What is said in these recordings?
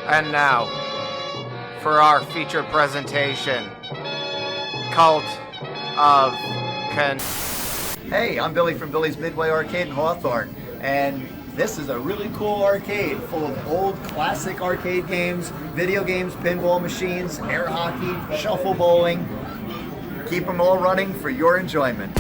And now, for our featured presentation, Cult of Hey, I'm Billy from Billy's Midway Arcade in Hawthorne, and this is a really cool arcade full of old classic arcade games, video games, pinball machines, air hockey, shuffle bowling. Keep them all running for your enjoyment.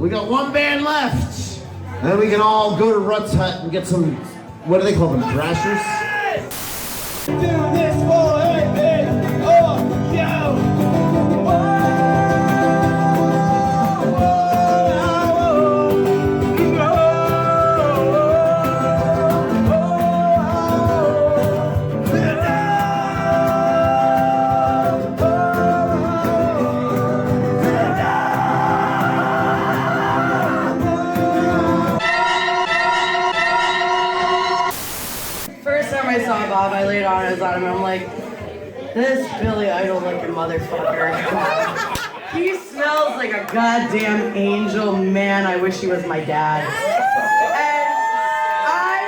We got one band left. And then we can all go to Rutt's Hut and get some, what do they call them, thrashers? Do this for anything, oh, yo. I saw Bob, I laid eyes on him, and I'm like, this Billy Idol looking motherfucker. He smells like a goddamn angel. Man, I wish he was my dad. And I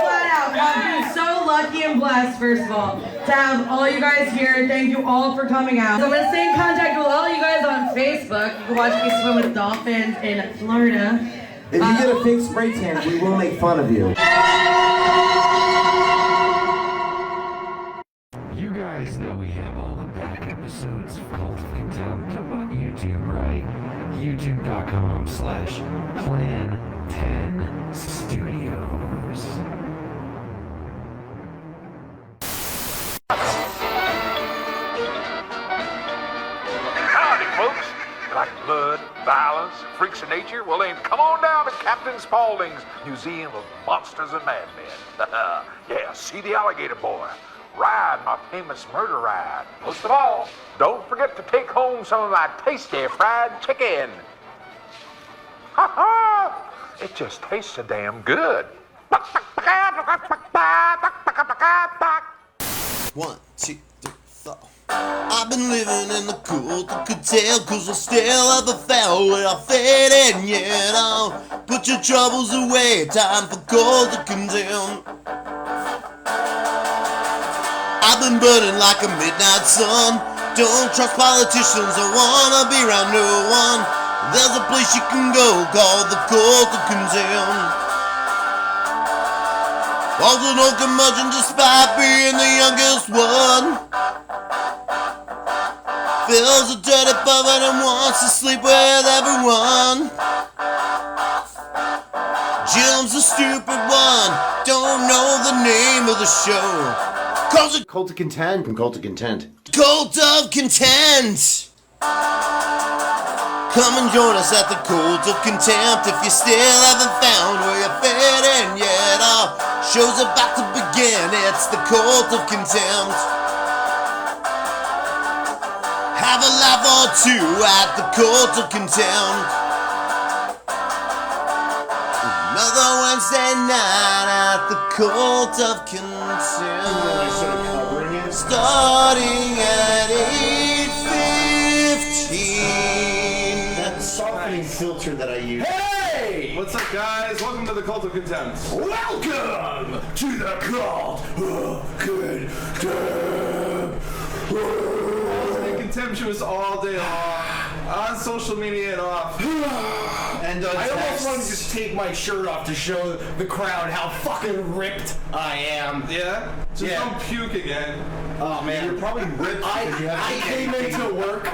flat out have been so lucky and blessed, first of all, to have all you guys here. Thank you all for coming out. So I'm going to stay in contact with all you guys on Facebook. You can watch me swim with dolphins in Florida. If you get a fake spray tan, we will make fun of you. You guys know we have all the back episodes of Cult of Contempt up on YouTube, right? YouTube.com/Plan10 Studios. Howdy, folks. You like blood, violence, freaks of nature? Well, then come on down to Captain Spaulding's Museum of Monsters and Madmen. Yeah, see the alligator boy. Ride my famous murder ride. Most of all, don't forget to take home some of my tasty fried chicken. Ha ha! It just tastes so damn good. 1, 2, 3, 4. I've been living in the cult of contempt, 'cause I still haven't found where I fit in yet. Put your troubles away, time for cult of contempt. I've been burning like a midnight sun. Don't trust politicians, I wanna be around no one. There's a place you can go called the Cult of Contempt. Also no curmudgeon despite being the youngest one. Feels a dirty pervert and wants to sleep with everyone. Jim's a stupid one, don't know the name of the show. Cult of Content from Cult of Content. Cult of Content! Come and join us at the Cult of Contempt if you still haven't found where you fit in yet. Our show's about to begin, it's the Cult of Contempt. Have a laugh or two at the Cult of Contempt. Another Wednesday night at the Cult of Contempt. Starting at 8:15. That softening filter that I use. Hey! What's up, guys? Welcome to the Cult of Contempt. Welcome to the Cult of Contempt. Contemptuous all day long, on social media and off. And I almost want to just take my shirt off to show the crowd how fucking ripped I am. Yeah? Just don't puke again. Oh man, you're probably ripped. I came into work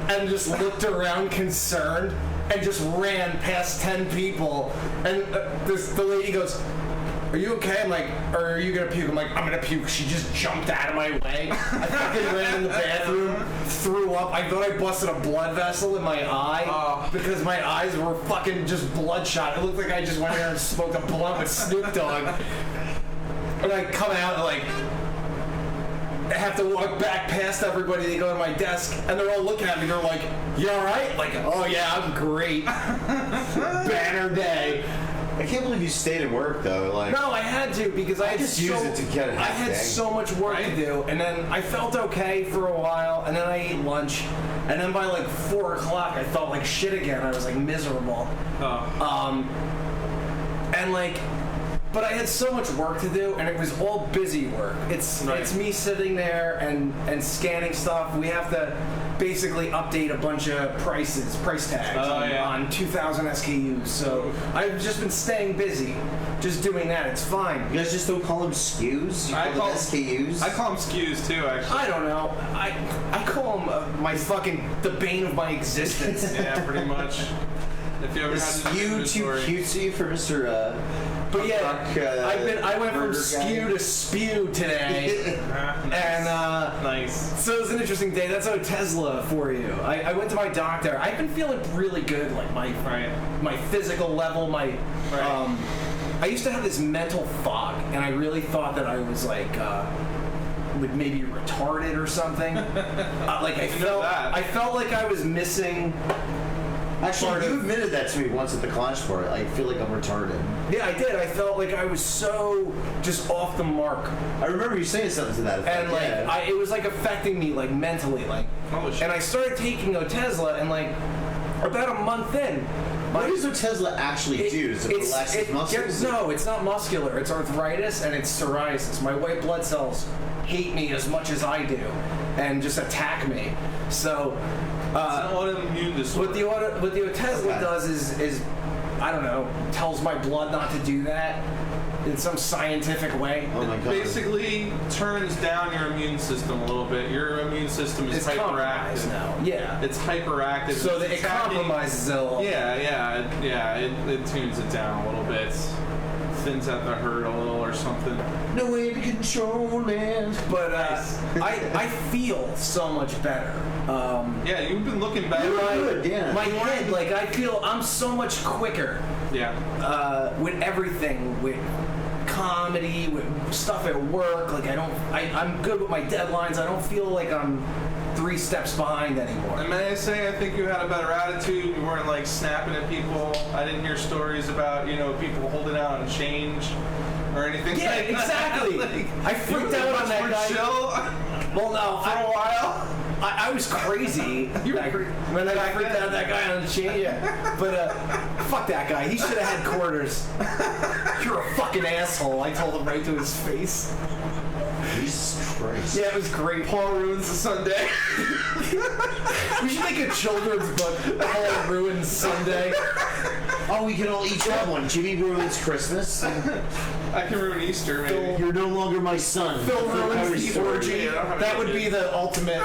and just looked around concerned and just ran past 10 people, and the lady goes, "Are you okay?" I'm like, "Or are you gonna puke?" I'm like, "I'm gonna puke." She just jumped out of my way. I fucking ran in the bathroom, threw up. I thought I busted a blood vessel in my eye because my eyes were fucking just bloodshot. It looked like I just went in there and smoked a blunt with Snoop Dogg. And I come out and like, I have to walk back past everybody. They go to my desk and they're all looking at me. They're like, "You alright?" Like, "Oh yeah, I'm great." Banner day. I can't believe you stayed at work though. Like, no, I had to because I had just use it to get it. I had so much work to do, and then I felt okay for a while, and then I ate lunch, and then by like 4 o'clock I felt like shit again. I was like miserable. And like, but I had so much work to do, and it was all busy work. It's me sitting there and scanning stuff. We have to basically update a bunch of price tags on 2,000 SKUs. So I've just been staying busy, just doing that. It's fine. You guys just don't call them SKUs? You call them SKUs? I call them SKUs too, actually. I don't know. I call them the bane of my existence. Yeah, pretty much. If you ever had SKU too cutesy for Mr. But yeah, I went from skew to spew today, and nice. So it was an interesting day. That's Tesla for you. I went to my doctor. I've been feeling really good, like my physical level, I used to have this mental fog, and I really thought that I was like maybe retarded or something. I felt like I was missing. Actually, you admitted that to me once at the Clash Party. I feel like I'm retarded. Yeah, I did. I felt like I was so just off the mark. I remember you saying something to that effect. And it was like affecting me like mentally, like. And I started taking Otezla, and like about a month in. What does Otezla actually do? Does it relax his muscles? No, it's not muscular. It's arthritis and it's psoriasis. My white blood cells hate me as much as I do, and just attack me. So. It's an autoimmune disorder. What the Otezla does is, I don't know, tells my blood not to do that in some scientific way. Oh my God. Basically turns down your immune system a little bit. Your immune system is hyperactive now. Yeah. It's hyperactive. So that it compromises it a little. Yeah. It tunes it down a little bit. Thins out the herd a little or something. No way to control it. But I feel so much better. Yeah, you've been looking better. My head, like I feel I'm so much quicker. Yeah. With everything, with comedy, with stuff at work. Like I'm good with my deadlines. I don't feel like I'm 3 steps behind anymore. And may I say, I think you had a better attitude. You weren't like snapping at people. I didn't hear stories about people holding out on change or anything. Yeah, like exactly. That. Like, I freaked out on that guy. Chill. Well, no, for a while. I was crazy. When I freaked out that guy on the chain. Yeah. But fuck that guy. He should have had quarters. You're a fucking asshole. I told him right to his face. Jesus Christ. Yeah, it was great. Paul ruins the Sunday. We should make a children's book. Paul ruins Sunday. Oh, we can all each have one. Jimmy ruins Christmas. I can ruin Easter, maybe. You're no longer my son. Phil ruins the orgy. That would be the ultimate.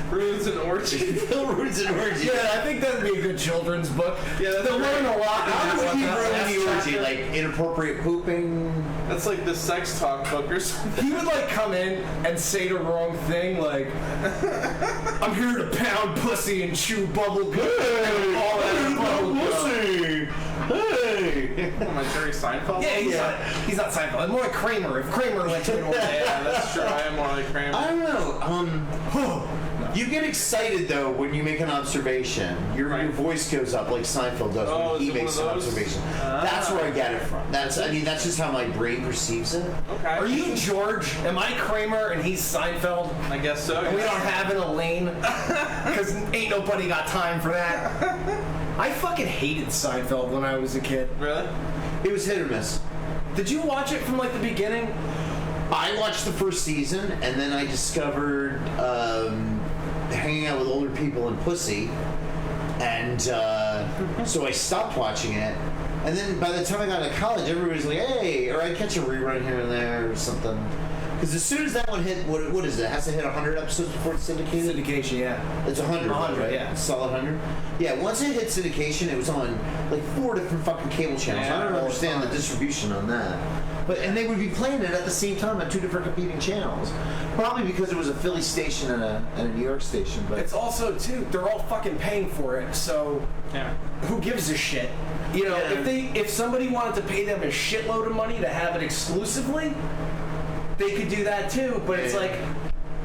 Ruins an orgy. Phil ruins an orgy. Yeah, I think that would be a good children's book. Yeah, they'll learn a lot. How would he ruin the orgy? Like inappropriate pooping? That's like the sex talk book or something. He would like come in and say the wrong thing, like, I'm here to pound pussy and chew bubble gum. Hey, all that bubble pussy. Hey. Am I Jerry Seinfeld? Yeah, he's not Seinfeld. I'm more like Kramer. If Kramer went to an orgy. Yeah, that's true. I am more like Kramer. I don't know. You get excited though when you make an observation. Your voice goes up like Seinfeld does when he makes an observation. That's where I get it from. That's just how my brain perceives it. Okay. Are you George? Am I Kramer and he's Seinfeld? I guess so. And we don't have an Elaine because ain't nobody got time for that. I fucking hated Seinfeld when I was a kid. Really? It was hit or miss. Did you watch it from like the beginning? I watched the first season and then I discovered hanging out with older people and pussy, and so I stopped watching it. And then by the time I got to college, everybody was like, "Hey," or I'd catch a rerun here and there or something. Because as soon as that one hit, what is it? It has to hit 100 episodes before it's syndicated? Syndication, yeah. It's 100, 100, right? yeah. It's solid 100? Yeah, once it hit syndication, it was on like 4 different fucking cable channels. Yeah, I don't understand the distribution on that. And they would be playing it at the same time on 2 different competing channels. Probably because it was a Philly station and a New York station. But it's also, too, they're all fucking paying for it, so who gives a shit? You know, if somebody wanted to pay them a shitload of money to have it exclusively, they could do that too, but it's like,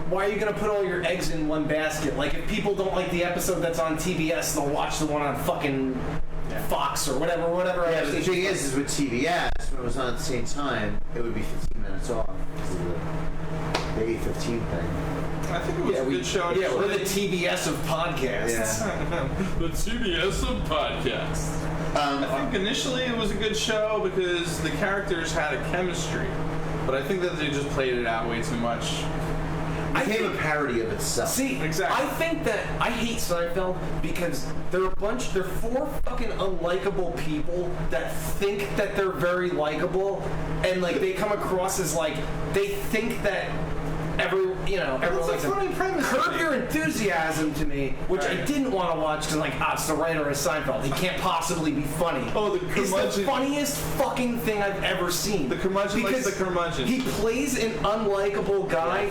why are you going to put all your eggs in one basket? Like, if people don't like the episode that's on TBS, they'll watch the one on fucking Fox or whatever. Yeah, but the thing is with TBS, when it was on at the same time, it would be 15 minutes off because of the A15 thing. I think it was a good show. Yeah, we're the TBS of podcasts. The TBS of podcasts. I think initially it was a good show because the characters had a chemistry, but I think that they just played it out way too much. It became a parody of itself. See, exactly. I think that I hate Seinfeld because they're four fucking unlikable people that think that they're very likable, and like they come across as like they think that everyone likes them. Funny premise. Curb Your Enthusiasm to me, which I didn't want to watch because like, it's the writer of Seinfeld. He can't possibly be funny. Oh, It's the funniest fucking thing I've ever seen. The curmudgeon likes the curmudgeon. He plays an unlikable guy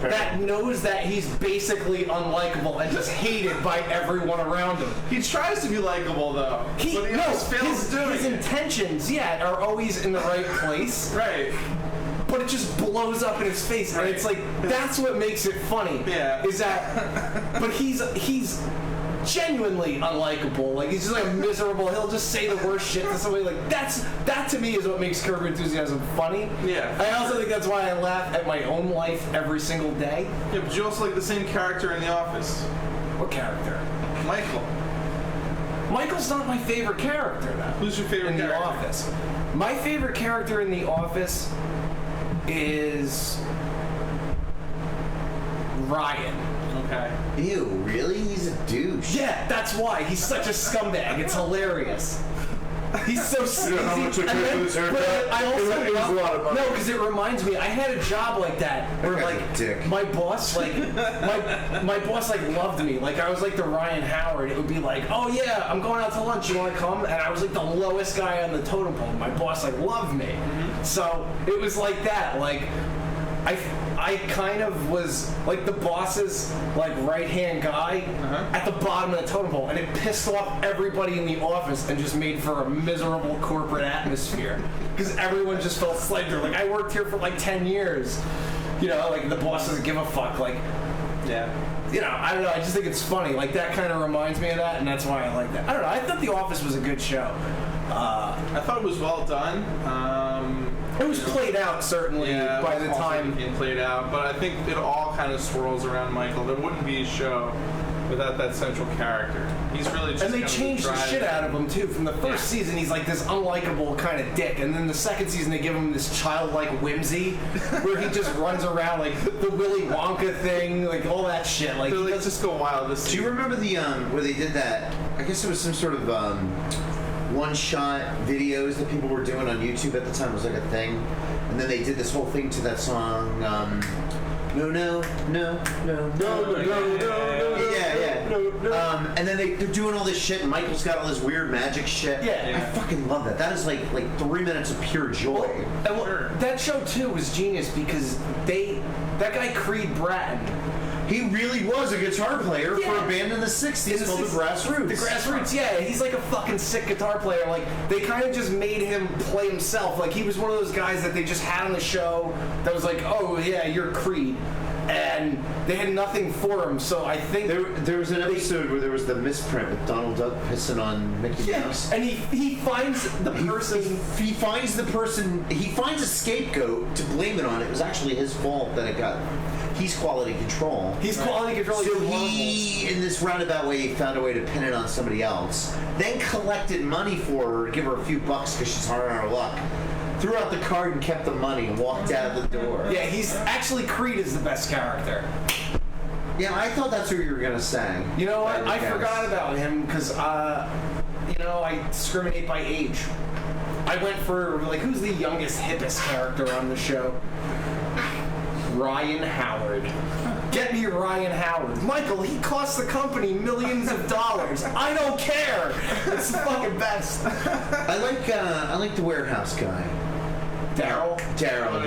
that knows that he's basically unlikable and just hated by everyone around him. He tries to be likable though, but he always fails doing his it. intentions, are always in the right place. Right. But it just blows up in his face, and it's like that's what makes it funny. Yeah. Is that? But he's genuinely unlikable. Like he's just like miserable. He'll just say the worst shit to somebody. Like that to me is what makes Curb Your Enthusiasm funny. Yeah. I also think that's why I laugh at my own life every single day. Yeah, but you also like the same character in The Office. What character? Michael. Michael's not my favorite character, though. Who's your favorite in character? The Office? My favorite character in The Office is Ryan. Okay. Ew, really? He's a douche. Yeah, that's why. He's such a scumbag. It's hilarious. He's so sleazy. You know how much I paid for this haircut? I also It was a lot of money. No, because it reminds me. I had a job like that where That guy's like a dick. my boss my boss like loved me. Like I was like the Ryan Howard. It would be like, oh yeah, I'm going out to lunch. You want to come? And I was like the lowest guy on the totem pole. My boss like loved me. So it was like that. Like I kind of was like the boss's like right-hand guy at the bottom of the totem pole, and it pissed off everybody in the office and just made for a miserable corporate atmosphere because everyone just felt slighted. Like I worked here for like 10 years, like the boss doesn't give a fuck. Like, yeah. I don't know. I just think it's funny. Like that kind of reminds me of that, and that's why I like that. I don't know. I thought The Office was a good show. I thought it was well done. It was played out certainly by the time it played out, but I think it all kind of swirls around Michael. There wouldn't be a show without that central character. He's really just and they kind of changed the driving- shit out of him too. From the first season, he's like this unlikable kind of dick, and then the second season they give him this childlike whimsy, where he just runs around like the Willy Wonka thing, like all that shit. Like, Let's just go wild. This Do you remember the where they did that? I guess it was some sort of one-shot videos that people were doing on YouTube at the time. It was like a thing, and then they did this whole thing to that song. No. Yeah. And then they're doing all this shit, and Michael's got all this weird magic shit. Yeah. I fucking love that. That is like 3 minutes of pure joy. And that show too was genius because that guy Creed Bratton. He really was a guitar player for a band in the 60s called the Grassroots. The Grassroots, yeah. He's like a fucking sick guitar player. Like, they kind of just made him play himself. Like, he was one of those guys that they just had on the show that was like, oh, yeah, you're Creed. And they had nothing for him, so I think... There was an episode where there was the misprint with Donald Duck pissing on Mickey Mouse. And he finds the person... He finds a scapegoat to blame it on. It was actually his fault that it got... He's quality control. He's quality control. So he, in this roundabout way, found a way to pin it on somebody else. Then collected money for her, give her a few bucks because she's hard on her luck. Threw out the card and kept the money and walked out the door. Yeah, he's actually Creed is the best character. Yeah, I thought that's what you were gonna say. You know what? I forgot about him because I discriminate by age. I went for like who's the youngest, hippest character on the show? Ryan Howard. Get me Ryan Howard. Michael, he cost the company millions of dollars. I don't care. It's the fucking best. I like the warehouse guy. Daryl,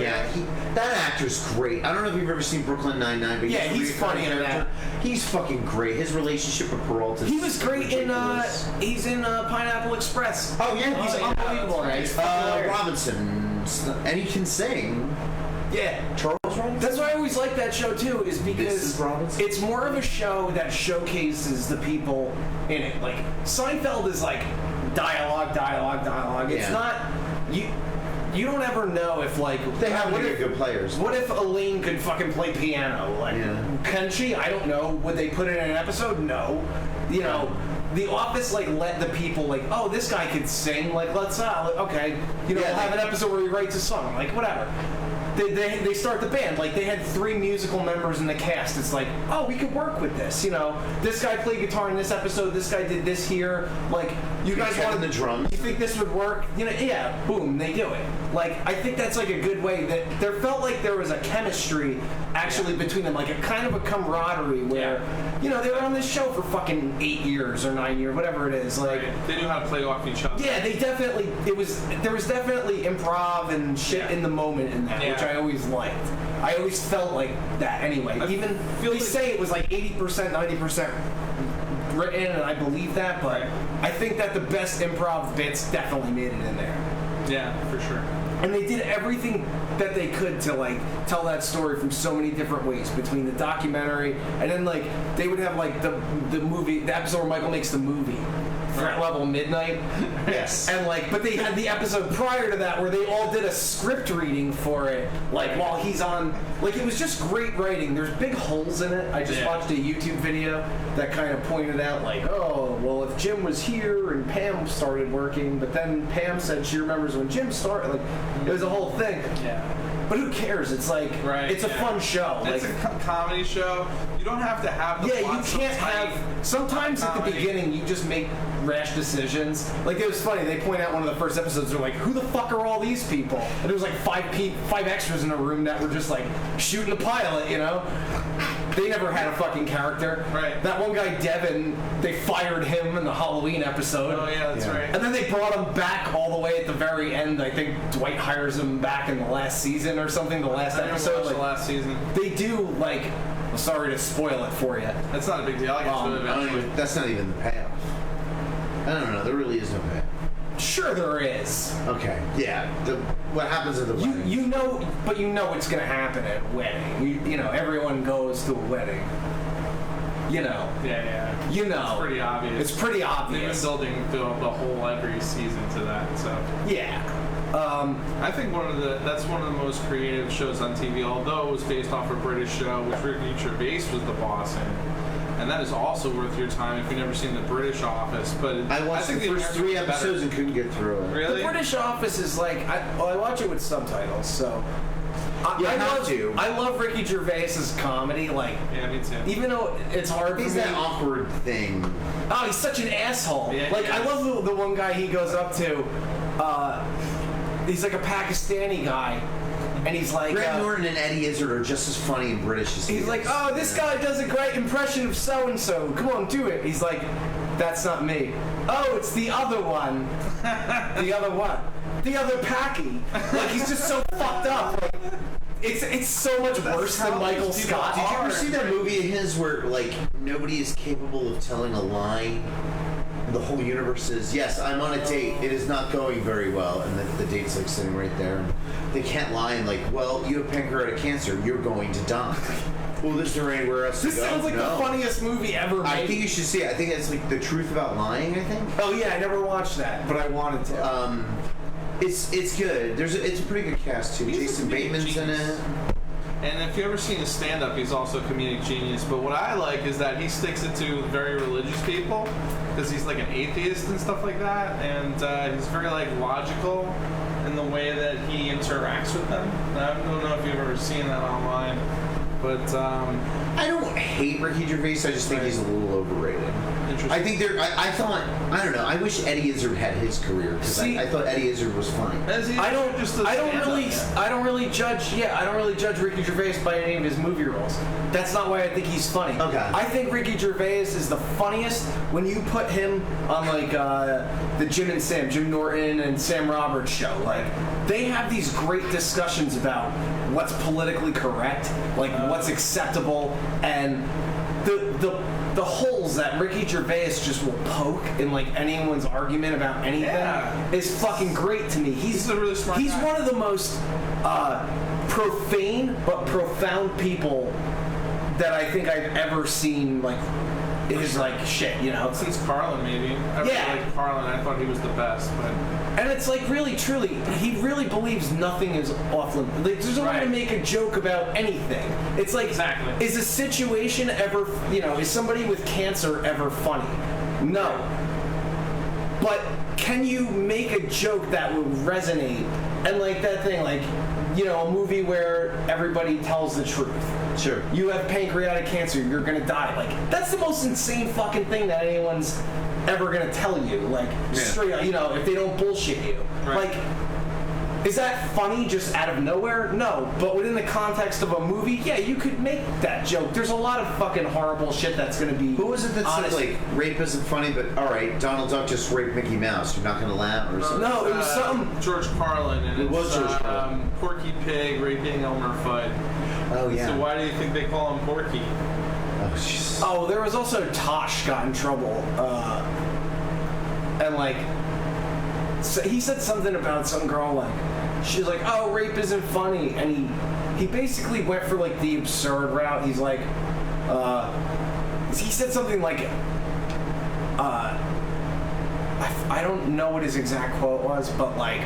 yeah. That actor's great. I don't know if you've ever seen Brooklyn Nine-Nine, but he's funny in that. He's fucking great. His relationship with Peralta. He was great he's in Pineapple Express. Oh yeah, He's unbelievable. Right. Robinson, and he can sing. Yeah. Charles Robinson? That's why I always like that show too, is because it's more of a show that showcases the people in it. Like Seinfeld is like dialogue. It's not you don't ever know if like they have really good players. What if Elaine could fucking play piano? Like, can she? I don't know. Would they put it in an episode? No. You know, The Office like let the people like, oh, this guy could sing. Like, let's okay, you know, we'll have an episode where he writes a song. Like, whatever. They start the band. Like, they had 3 musical members in the cast. It's like, oh, we could work with this. You know, this guy played guitar in this episode. This guy did this here. Like, you guys wanted the drums. You think this would work? You know, yeah. Boom, they do it. Like, I think that's like a good way that there felt like there was a chemistry actually between them, like a kind of a camaraderie where, you know, they were on this show for fucking 8 years or 9 years, whatever it is. Like, they knew how to play off each other. Yeah, there was definitely improv and shit in the moment in that, which I always liked. I always felt like that anyway. Even they say it was like 80%, 90% written, and I believe that, but I think that the best improv bits definitely made it in there. Yeah, for sure. And they did everything that they could to like tell that story from so many different ways, between the documentary and then like they would have like the movie, the episode where Michael makes the movie, Threat Level Midnight. Yes. And like, but they had the episode prior to that where they all did a script reading for it, like while he's on. Like, it was just great writing. There's big holes in it. I just watched a YouTube video that kind of pointed out like, oh, well, if Jim was here and Pam started working, but then Pam said she remembers when Jim started. Like, it was a whole thing. Yeah. But who cares? It's like, it's a fun show. It's like, a comedy show. You don't have to have the plot. You can't have. Sometimes at the beginning, you just make rash decisions. Like, it was funny. They point out one of the first episodes. They're like, "Who the fuck are all these people?" And there was like five extras in a room that were just like shooting the pilot. You know, they never had a fucking character. Right. That one guy, Devin, they fired him in the Halloween episode. Oh yeah, that's right. And then they brought him back all the way at the very end. I think Dwight hires him back in the last season or something. The last episode. Like, the last season. They do like. Sorry to spoil it for you. That's not a big deal. I get to it eventually. That's not even the payoff. I don't know. There really is no payoff. Sure, there is. Okay. Yeah. What happens at the wedding? You know, but you know what's gonna happen at a wedding. You know, everyone goes to a wedding. You know. Yeah. You know. It's pretty obvious. It's pretty obvious. They've been building the whole every season to that. So. Yeah. I think that's one of the most creative shows on TV, although it was based off a British show, which Ricky Gervais was the boss in. And that is also worth your time if you've never seen The British Office. But I watched the first 3 episodes and couldn't get through it. Really? The British Office is like, I watch it with subtitles, so. I love Ricky Gervais's comedy. Like, yeah, me too. Even though it's hard for me. He's that awkward thing. Oh, he's such an asshole. Yeah, like, I love the one guy he goes up to. He's like a Pakistani guy, and he's like. Graham Norton and Eddie Izzard are just as funny and British as he is. He's like, oh, this guy does a great impression of so and so. Come on, do it. He's like, that's not me. Oh, it's the other one. The other what? The other Packy. Like, he's just so fucked up. Like, it's so much worse than Michael Scott. Did you ever see that movie of his where like nobody is capable of telling a lie? The whole universe is, yes, I'm on a date. It is not going very well, and the date's like sitting right there. And they can't lie and like, well, you have pancreatic cancer. You're going to die. Well, there's no anywhere else to go. This sounds like the funniest movie ever made. I think you should see it. I think it's like The Truth About Lying, I think. Oh yeah, I never watched that, but I wanted to. It's good. It's a pretty good cast too. Jason Bateman's in it. And if you've ever seen his stand-up, he's also a comedic genius. But what I like is that he sticks it to very religious people, because he's like an atheist and stuff like that, and he's very like logical in the way that he interacts with them. And I don't know if you've ever seen that online, but I don't hate Ricky Gervais. I just think he's a little overrated. I think I thought, I don't know. I wish Eddie Izzard had his career because I thought Eddie Izzard was funny. I don't really judge Ricky Gervais by any of his movie roles. That's not why I think he's funny. Okay. I think Ricky Gervais is the funniest when you put him on like the Jim Norton and Sam Roberts show. Like, they have these great discussions about what's politically correct, like what's acceptable, and the holes that Ricky Gervais just will poke in like anyone's argument about anything is fucking great to me. He's a really smart He's guy. one of the most profane but profound people that I think I've ever seen like is like shit, you know. Since Carlin, maybe. I really liked Carlin. I thought he was the best, but. And it's like really, truly, he really believes nothing is off limits. Like, there's no way to make a joke about anything. It's like, is a situation ever, you know, is somebody with cancer ever funny? No. But can you make a joke that would resonate? And like that thing, like, you know, a movie where everybody tells the truth. Sure. You have pancreatic cancer, you're gonna die. Like, that's the most insane fucking thing that anyone's ever gonna tell you. Like, straight up, you know, if they don't bullshit you. Like, is that funny just out of nowhere? No. But within the context of a movie, yeah, you could make that joke. There's a lot of fucking horrible shit that's gonna be. Who was it that said, like, rape isn't funny, but alright, Donald Duck just raped Mickey Mouse. You're not gonna laugh or something? No, it was some George Carlin, and it was George Carlin. Porky Pig raping Elmer Fudd. Oh, yeah. So why do you think they call him Porky? Oh, there was also Tosh got in trouble. And like, so he said something about some girl, like, she's like, oh, rape isn't funny. And he basically went for like the absurd route. He's like, he said something like, I don't know what his exact quote was, but like,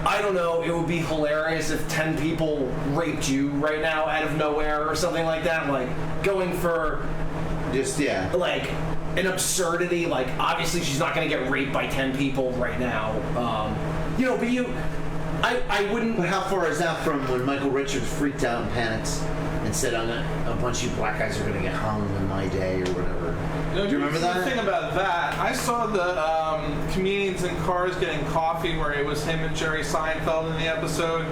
I don't know, it would be hilarious if 10 people raped you right now out of nowhere or something like that. Like, going for just, like, an absurdity. Like, obviously she's not going to get raped by 10 people right now. You know, but I wouldn't... But how far is that from when Michael Richards freaked out and panicked and said, a bunch of you black guys are going to get hung in my day or whatever? No, do you remember that? The thing about that, I saw the comedians in cars getting coffee where it was him and Jerry Seinfeld in the episode.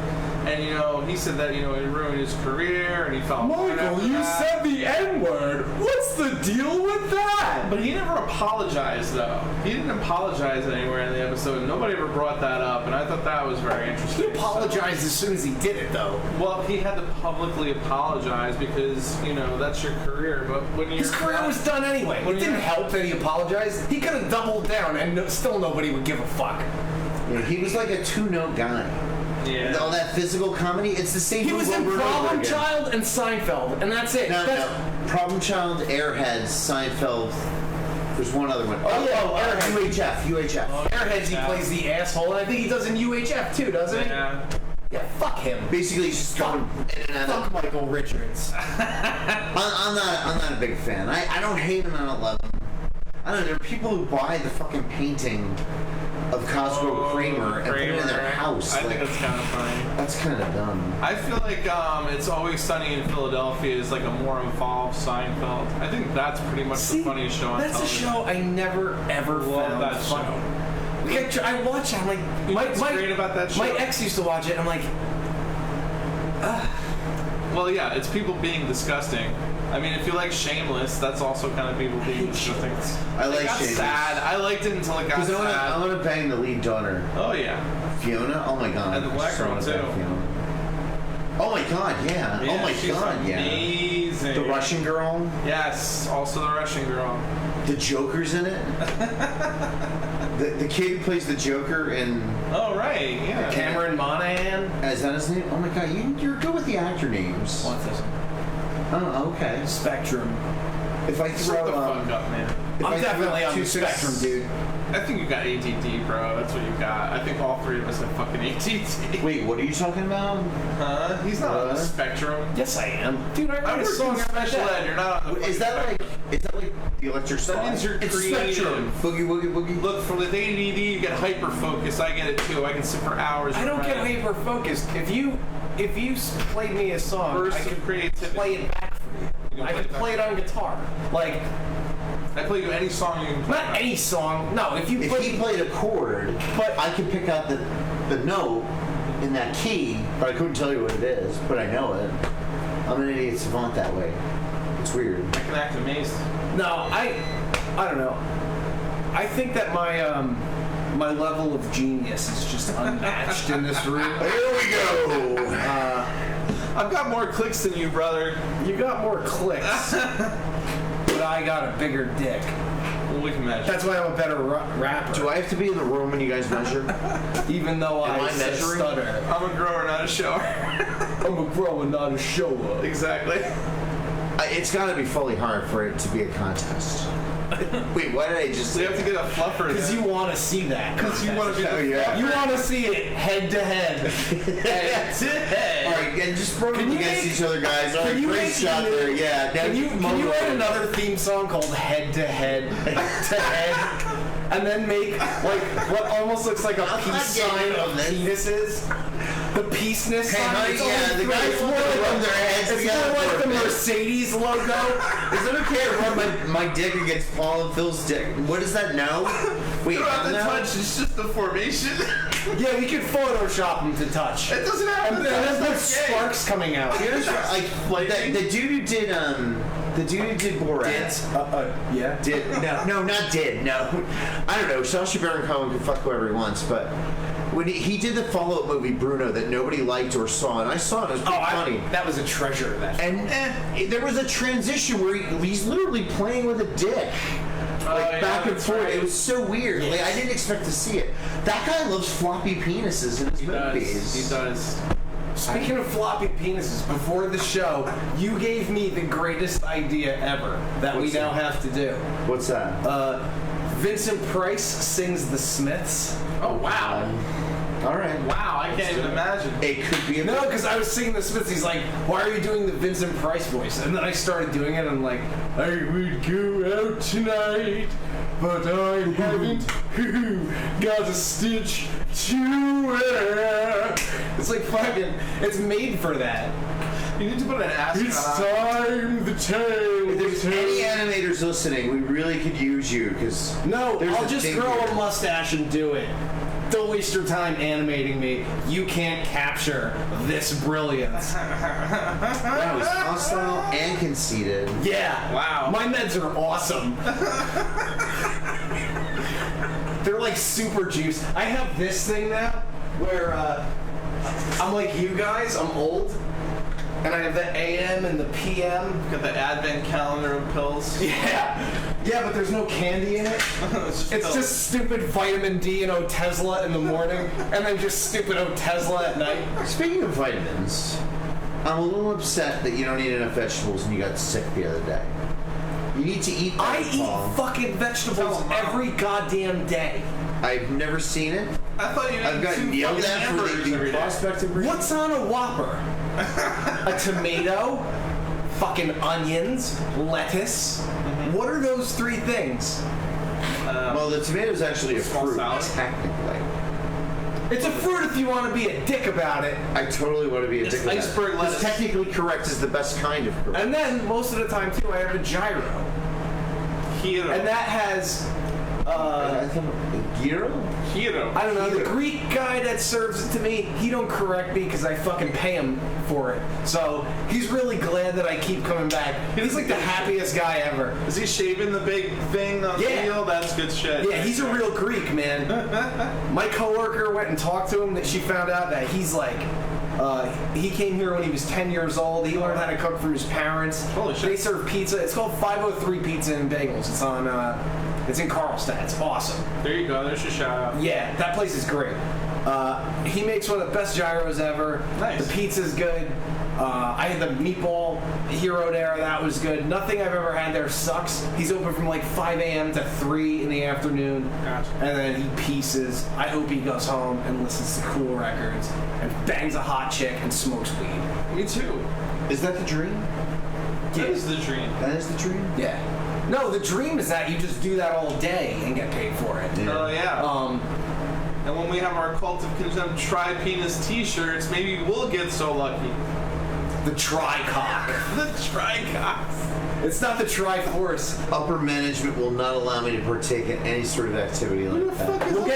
And, you know, he said that, you know, it ruined his career and he felt... Michael, you said the N-word. What's the deal with that? But he never apologized, though. He didn't apologize anywhere in the episode. Nobody ever brought that up, and I thought that was very interesting. He apologized as soon as he did it, though. Well, he had to publicly apologize because, you know, that's your career. But when his career was done anyway. It didn't help that he apologized. He could have doubled down, and still nobody would give a fuck. Yeah, he was like a two-note guy. Yeah. All that physical comedy, it's the same. He was in Problem Child and Seinfeld, and that's it. No. Problem Child, Airheads, Seinfeld. There's one other one. UHF. Airheads, he plays the asshole, and I think he does in UHF too, doesn't he? Yeah, fuck him. Basically, he's just going in and out. Fuck Michael Richards. I'm not a big fan. I don't hate him. I don't love him. I don't know. There are people who buy the fucking painting of Cosgrove Kramer and put it in their house. I think that's kind of funny. That's kind of dumb. I feel like It's Always Sunny in Philadelphia is like a more involved Seinfeld. I think that's pretty much the funniest show on television. That's a show I never ever found that funny. show. I watch it. I'm like, what's great about that show? My ex used to watch it. And I'm like, Well, yeah, it's people being disgusting. I mean, if you like Shameless, that's also kind of people being disgusting. I like Shameless. Sad. I liked it until it got sad. I want to bang the lead daughter. Oh yeah. Fiona. Oh my god. And the black girl too. Oh my god, yeah. Oh my god, amazing. The Russian girl. Yes, also the Russian girl. The Joker's in it. the kid who plays the Joker in. Oh right, yeah. Cameron Monaghan. Is that his name? Oh my god, you're good with the actor names. What's this? Oh, okay. Spectrum. If I throw Shut the fuck up, man. I'm definitely on the spectrum, dude. I think you got ADD, bro. That's what you got. I think all three of us have fucking ADD. Wait, what are you talking about? Huh? He's not on the spectrum. Yes, I am. Dude, I wrote a song song special ed. You're not on the Is that like the electric slide? That means you're it's creative. spectrum. Boogie, woogie, boogie. Look, for the ADD, you get hyper focus. I get it too. I can sit for hours. I don't get hyper focused. If you played me a song, Burst I could of creativity. play it back for you. I could play it on guitar. Like, I play you any song you can play. Not any song. No, if he played a chord, but I could pick out the note in that key, but I couldn't tell you what it is, but I know it. I'm an idiot savant that way. It's weird. I can act amazed. No, I don't know. I think that my level of genius is just unmatched in this room. Here we go. I've got more clicks than you, brother. You got more clicks. But I got a bigger dick. Well, we can measure. That's why I'm a better rapper. Do I have to be in the room when you guys measure? Even though I stutter. I'm a grower, not a shower. I'm a grower, not a shower. Exactly. It's got to be fully hard for it to be a contest. Wait, why did I just? We have to get a fluffer. Because you want to see that. Because you want to be. Oh, yeah. You want to see it head to head. Head to head. All right, and just throw them against each other, guys. All right, great shot there. Yeah. Can you write another theme song called Head to Head to Head? And then make like what almost looks like a peace sign of penises. The peaceness sign. The guys want to rub their heads It's together. more like the Mercedes logo. Is it okay to rub my dick against Paul and Phil's dick? What is that now? Wait, You don't have to no? touch. It's just the formation. Yeah, we could Photoshop them to touch. It doesn't have And to touch. then put That's gay. sparks coming out. Here's like the dude who did Borat. Yeah. No. I don't know. Sacha Baron Cohen can fuck whoever he wants, but when he did the follow-up movie Bruno that nobody liked or saw, and I saw it, it was pretty funny. That was a treasure. And there was a transition where he's literally playing with a dick. Back and forth. Right. It was so weird. Yes. Like, I didn't expect to see it. That guy loves floppy penises in his movies. He does. Speaking of floppy penises, before the show, you gave me the greatest idea ever that we now have to do. What's that? Vincent Price sings The Smiths. Oh, wow. All right. Wow, I can't even imagine. It could be. No, because I was singing The Smiths. He's like, "Why are you doing the Vincent Price voice?" And then I started doing it. And I'm like, "I would go out tonight, but I haven't got a stitch to wear." It's like fucking. It's made for that. You need to put an asterisk. It's time the tale. If there's any animators listening, we really could use you because I'll just grow a mustache and do it. Don't waste your time animating me. You can't capture this brilliance. That was hostile and conceited. Yeah. Wow. My meds are awesome. They're like super juice. I have this thing now where I'm like you guys. I'm old. And I have the AM and the PM. Got the advent calendar of pills. Yeah, but there's no candy in it. It's just stupid vitamin D and Otezla in the morning, and then just stupid Otezla at night. Speaking of vitamins, I'm a little upset that you don't eat enough vegetables and you got sick the other day. You need to eat that, I Paul. eat fucking vegetables every goddamn day. I've never seen it. I thought you I've got yelled at for the prospect of What's on a Whopper? A tomato, fucking onions, lettuce. What are those three things? Well, the tomato's actually a fruit, salad. technically. It's a fruit if you want to be a dick about it. I totally want to be a dick about it. iceberg lettuce. It's technically correct is the best kind of fruit. And then, most of the time, too, I have a gyro. Hero. And that has... Gyro? Hero. I don't know, the Greek guy that serves it to me, he don't correct me because I fucking pay him for it. So, he's really glad that I keep coming back. He's like the happiest guy ever. Is he shaving the big thing on the wheel? That's good shit. Yeah, he's a real Greek, man. My coworker went and talked to him, that she found out that he's like, he came here when he was 10 years old. He learned how to cook from his parents. Holy shit. They serve pizza. It's called 503 Pizza and Bagels. It's on, it's in Carlstadt. It's awesome. There you go. There's your shout out. Yeah, that place is great. He makes one of the best gyros ever. Nice. The pizza's good. I had the meatball hero there. That was good. Nothing I've ever had there sucks. He's open from like 5 a.m. to 3 in the afternoon. Gotcha. And then he pieces. I hope he goes home and listens to cool records and bangs a hot chick and smokes weed. Me too. Is that the dream? That is the dream. That is the dream? Yeah. No, the dream is that you just do that all day and get paid for it. Oh, yeah. And when we have our Cult of Contempt Tri-Penis t-shirts, maybe we'll get so lucky. The tri-cock. The tri-cock. It's not the tri-force. Upper management will not allow me to partake in any sort of activity like that. We'll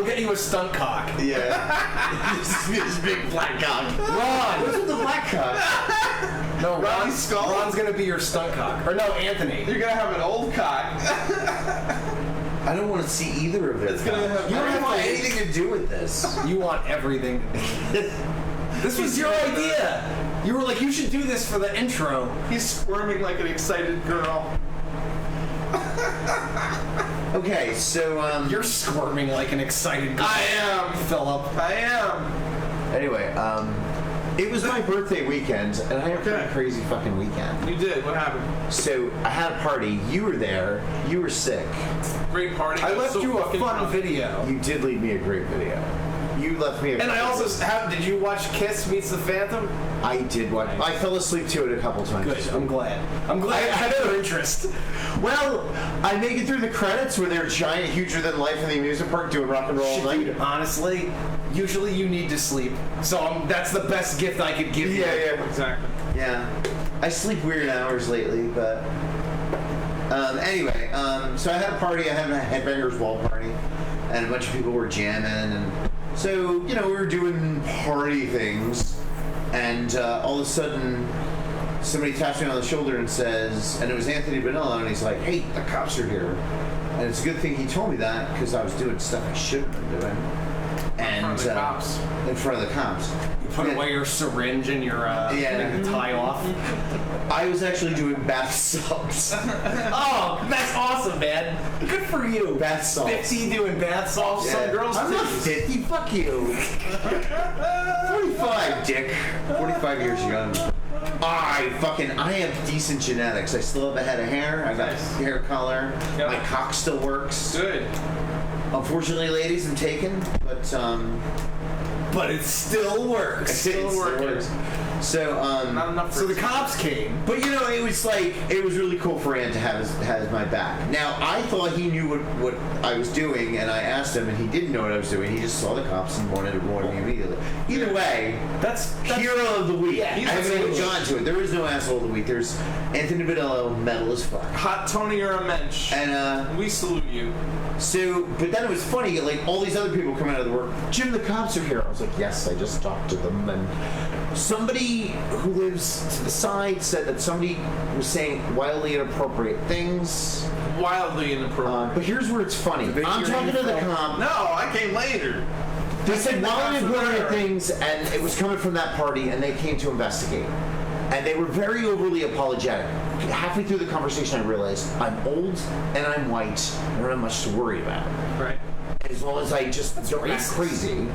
get you a stunt cock. Yeah. this big black cock. Ron! What's with the black cock? No, Ronnie's skull? Ron's gonna be your stunt cock. Or no, Anthony. You're gonna have an old cock. I don't want to see either of it. It's gonna have. You don't want anything to do with this. You want everything to do. This was your idea. You were like, you should do this for the intro. He's squirming like an excited girl. Okay, so You're squirming like an excited girl. I am. Philip. anyway, It was my birthday weekend, and I had a pretty crazy fucking weekend. You did. What happened? So I had a party. You were there. You were sick. Great party. I left you a fun drunk. video. You did leave me a great video. You left me a And I also did you watch Kiss Meets the Phantom? I did watch. I fell asleep to it a couple times. Good. I'm glad. I had no interest. Well, I make it through the credits where they're giant, huger than life in the amusement park doing rock and roll all night. Dude, honestly, usually you need to sleep. So that's the best gift I could give you. Yeah. Exactly. Yeah. I sleep weird hours lately, but anyway, so I had a party. I had a Headbangers Wall party, and a bunch of people were jamming, and so we were doing party things, and all of a sudden, somebody taps me on the shoulder and says, and it was Anthony Vanilla, and he's like, "Hey, the cops are here," and it's a good thing he told me that because I was doing stuff I shouldn't have been doing. And In front of the cops. In front of the cops. You put away your syringe and your tie off. I was actually doing bath salts. Oh, that's awesome, man. Good for you. Bath salts. 50 doing bath salts. Some girls I'm not do. 50. Fuck you. 45, dick. 45 years young. I have decent genetics. I still have a head of hair. I got hair color. Yep. My cock still works. Good. Unfortunately, ladies, I'm taken, but it still works. it still works. So Not enough for So the cops came. But it was really cool for Ann to have my back. Now I thought he knew what I was doing, and I asked him, and he didn't know what I was doing. He just saw the cops and wanted me immediately. Either way, That's hero of the week. Yeah, I haven't even gone to it. There is no asshole of the week. There's Anthony Vanilla, metal as fuck. Hot Tony or a mensch. And we salute you. so, but then it was funny. Like all these other people come out of the work. Jim, the cops are here. I was like, yes, I just talked to them, and somebody who lives to the side said that somebody was saying wildly inappropriate things. Wildly inappropriate. But here's where it's funny. I'm talking to the cop. No, I came later. They said wildly inappropriate things, and it was coming from that party, and they came to investigate. And they were very overly apologetic. Halfway through the conversation, I realized I'm old and I'm white. I don't have much to worry about. Right. As long as I just don't act crazy.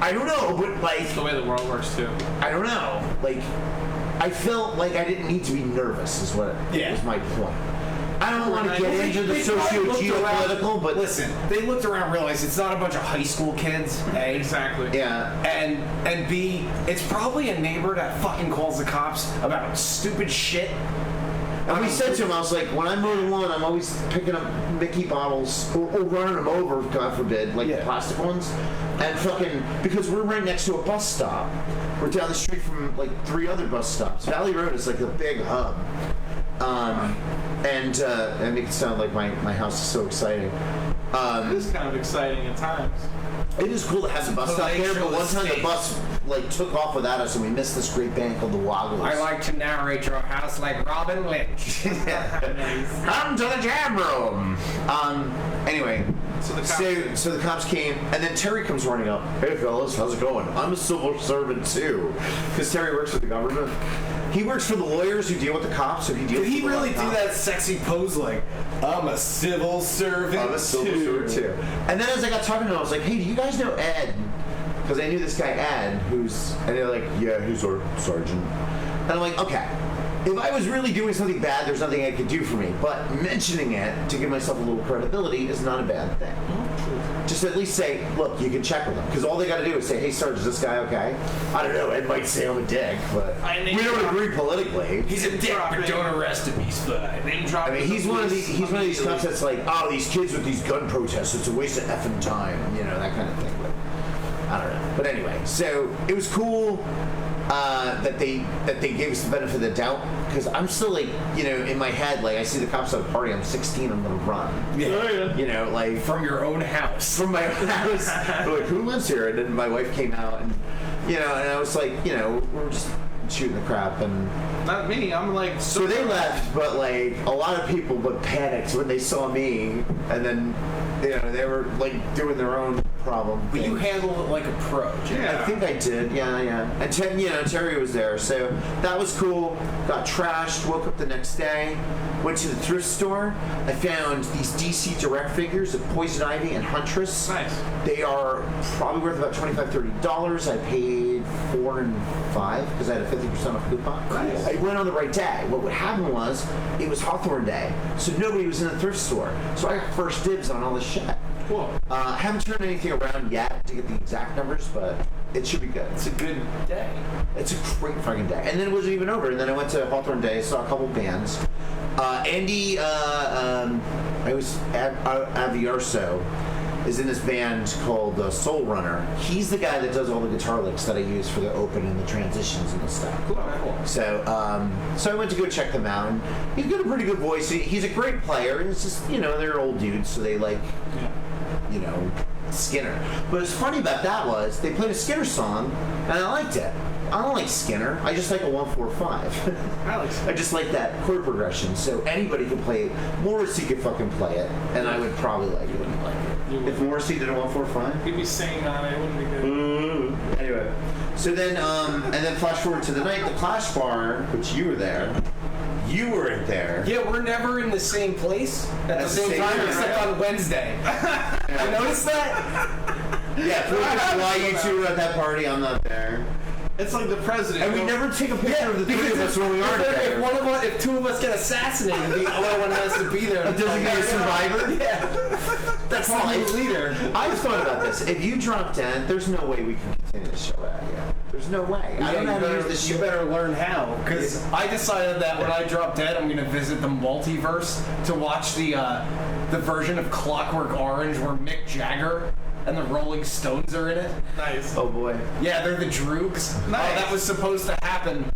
I don't know, but That's the way the world works too. I don't know. I felt like I didn't need to be nervous, was what was my point. I don't want to get into the socio-geopolitical, but listen, they looked around and realized it's not a bunch of high school kids, A. Exactly. Yeah. And B, it's probably a neighbor that fucking calls the cops about stupid shit. And we said to him, I was like, when I mow the lawn, I'm always picking up Mickey bottles or running them over, God forbid, the plastic ones. And because we're right next to a bus stop. We're down the street from 3 other bus stops. Valley Road is the big hub. And make it sound like my house is so exciting. It is kind of exciting at times. It is cool to have the bus stop there, but one time the bus took off without us, and we missed this great band called the Wogglers. I like to narrate your house like Robin Lynch. Come to the jam room. Anyway, so the cops came, and then Terry comes running up. Hey fellas, how's it going? I'm a civil servant too, because Terry works for the government. He works for the lawyers who deal with the cops, so he deals. Did he with really do that sexy pose I'm a civil servant? I'm a civil servant too. And then as I got talking to him, I was like, hey, do you guys know Ed? Because I knew this guy Ed, and they're like, yeah, he's our sergeant. And I'm like, okay. If I was really doing something bad, there's nothing I could do for me. But mentioning it to give myself a little credibility is not a bad thing. Just at least say, look, you can check with them. Because all they got to do is say, hey, Sarge, is this guy okay? I don't know. Ed might say I'm a dick, but we don't agree politically. He's a dick, but don't arrest him. He's fine. I mean, he's one of these cops that's like, oh, these kids with these gun protests, it's a waste of effing time. That kind of thing. But I don't know. But anyway, so it was cool. That they gave us the benefit of the doubt, because I'm still in my head, I see the cops at a party, I'm 16, I'm gonna run. Yeah. From your own house. From my own house. Who lives here? And then my wife came out, and and I was like, we're just shooting the crap, and not me. I'm so they left, but a lot of people panicked when they saw me, and then they were doing their own problem. But you handled it like a pro, Jim. I think I did, yeah. And Terry was there, so that was cool. Got trashed, woke up the next day, went to the thrift store. I found these DC Direct figures of Poison Ivy and Huntress. Nice. They are probably worth about $25-$30. I paid $4 and $5 because I had a 50% off coupon. Nice. I went on the right day. What would happen was, it was Hawthorne Day, so nobody was in the thrift store. So I got first dibs on all this shit. Cool. I haven't turned anything around yet to get the exact numbers, but it should be good. It's a good day. It's a great fucking day. And then it wasn't even over. And then I went to Hawthorne Day, saw a couple bands. Andy, I was Aviarso, is in this band called Soul Runner. He's the guy that does all the guitar licks that I use for the open and the transitions and the stuff. Cool. So I went to go check them out. And he's got a pretty good voice. He's a great player. And it's just, they're old dudes, so they like, Skinner. But what's funny about that was they played a Skinner song, and I liked it. I don't like Skinner. I just like a 1-4-5. I like Skinner. I just like that chord progression. So anybody could play it. Morrissey could fucking play it, and I would probably like it. Wouldn't like it. If Morrissey did a 1-4-5, You'd be singing on it. It wouldn't be good. Anyway, so then and then flash forward to the night, the Clash Bar, which you were there. You weren't there. Yeah, we're never in the same place at the same time, except on Wednesday. I noticed that. Yeah, for why you two were at that party, I'm not there. It's like the president. And we never take a picture of the three of us when we aren't there. If two of us get assassinated, the other one has to be there. A designated survivor? Yeah. That's the leader. I've thought about this. If you drop dead, there's no way we can continue the show out here. There's no way. I don't know how to use this You shit. better learn how, because I decided that when I drop dead, I'm going to visit the multiverse to watch the version of Clockwork Orange where Mick Jagger and the Rolling Stones are in it. Nice. Oh boy. Yeah, they're the Droogs. Nice. Oh, that was supposed to happen.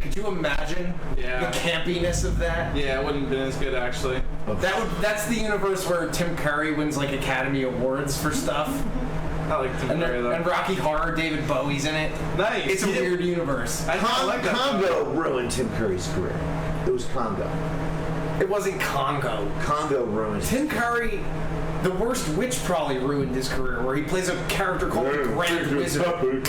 Could you imagine the campiness of that? Yeah, it wouldn't have been as good, actually. That's the universe where Tim Curry wins like Academy Awards for stuff. I like Tim Curry, though. And Rocky Horror, David Bowie's in it. Nice. It's a weird universe. I like that. Congo ruined Tim Curry's career. It was Congo. It wasn't Congo. Congo ruined Tim Curry, the worst witch probably ruined his career, where he plays a character called the Grand Wizard.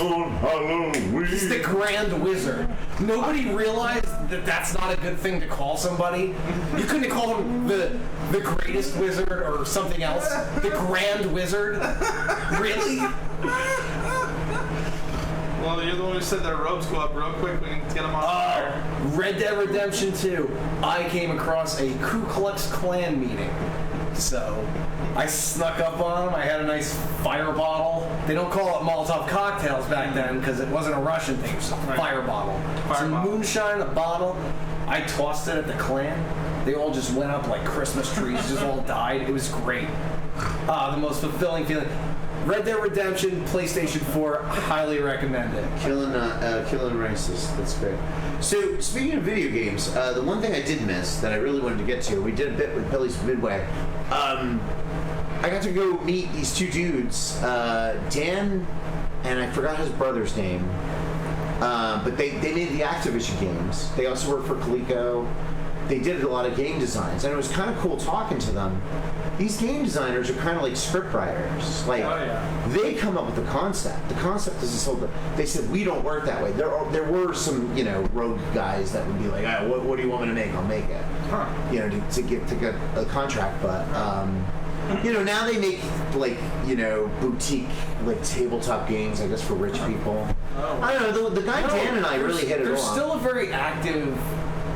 He's the Grand Wizard. Nobody realized that that's not a good thing to call somebody. You couldn't have called him the Greatest Wizard or something else. The Grand Wizard? Really? Well, you're the one who said their robes go up real quick. We can get them on fire. Red Dead Redemption 2. I came across a Ku Klux Klan meeting. So I snuck up on them. I had a nice fire bottle. They don't call it Molotov cocktails back then because it wasn't a Russian thing. It was a fire bottle. Some moonshine, a bottle. I tossed it at the Klan. They all just went up like Christmas trees. Just all died. It was great. The most fulfilling feeling. Red Dead Redemption, PlayStation 4, highly recommend it. Killing racist. That's great. So, speaking of video games, the one thing I did miss that I really wanted to get to, we did a bit with Billy's Midway. I got to go meet these two dudes, Dan, and I forgot his brother's name, but they made the Activision games. They also worked for Coleco. They did a lot of game designs, and it was kind of cool talking to them. These game designers are kind of like script writers. Like, they come up with the concept. The concept is this whole. They said we don't work that way. There were some rogue guys that would be like, oh, what do you want me to make? I'll make it. To get a contract. But now they make like boutique like tabletop games, I guess, for rich people. I don't know. The guy Dan and I really hit it off. There's still a very active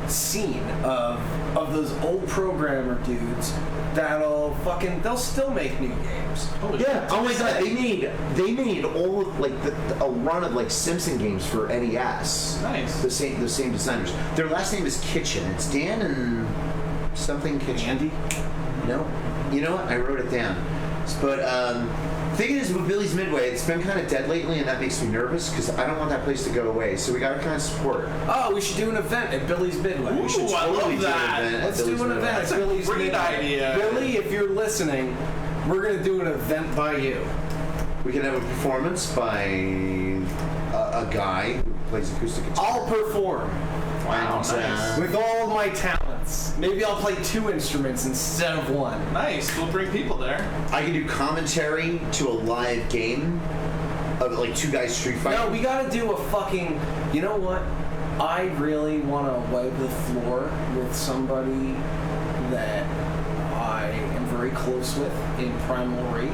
scene of those old programmer dudes they'll still make new games. Yeah. Oh my god, they made all of like a run of like Simpson games for NES. Nice. The same designers. Their last name is Kitchen. It's Dan and something Kitchen. Andy? No. You know what? I wrote it down. But thing is, with Billy's Midway, it's been kind of dead lately, and that makes me nervous because I don't want that place to go away. So we got to kind of support. Oh, we should do an event at Billy's Midway. We should totally do an event. Let's do an event at Billy's Midway. Great idea. Billy, if you're listening, we're going to do an event by you. We can have a performance by a guy who plays acoustic guitar. I'll perform. Wow, nice. With all of my talents. Maybe I'll play 2 instruments instead of 1. Nice. We'll bring people there. I can do commentary to a live game of like 2 guys street fighting. No, we gotta do a fucking. You know what? I really want to wipe the floor with somebody that I am very close with in Primal Rage.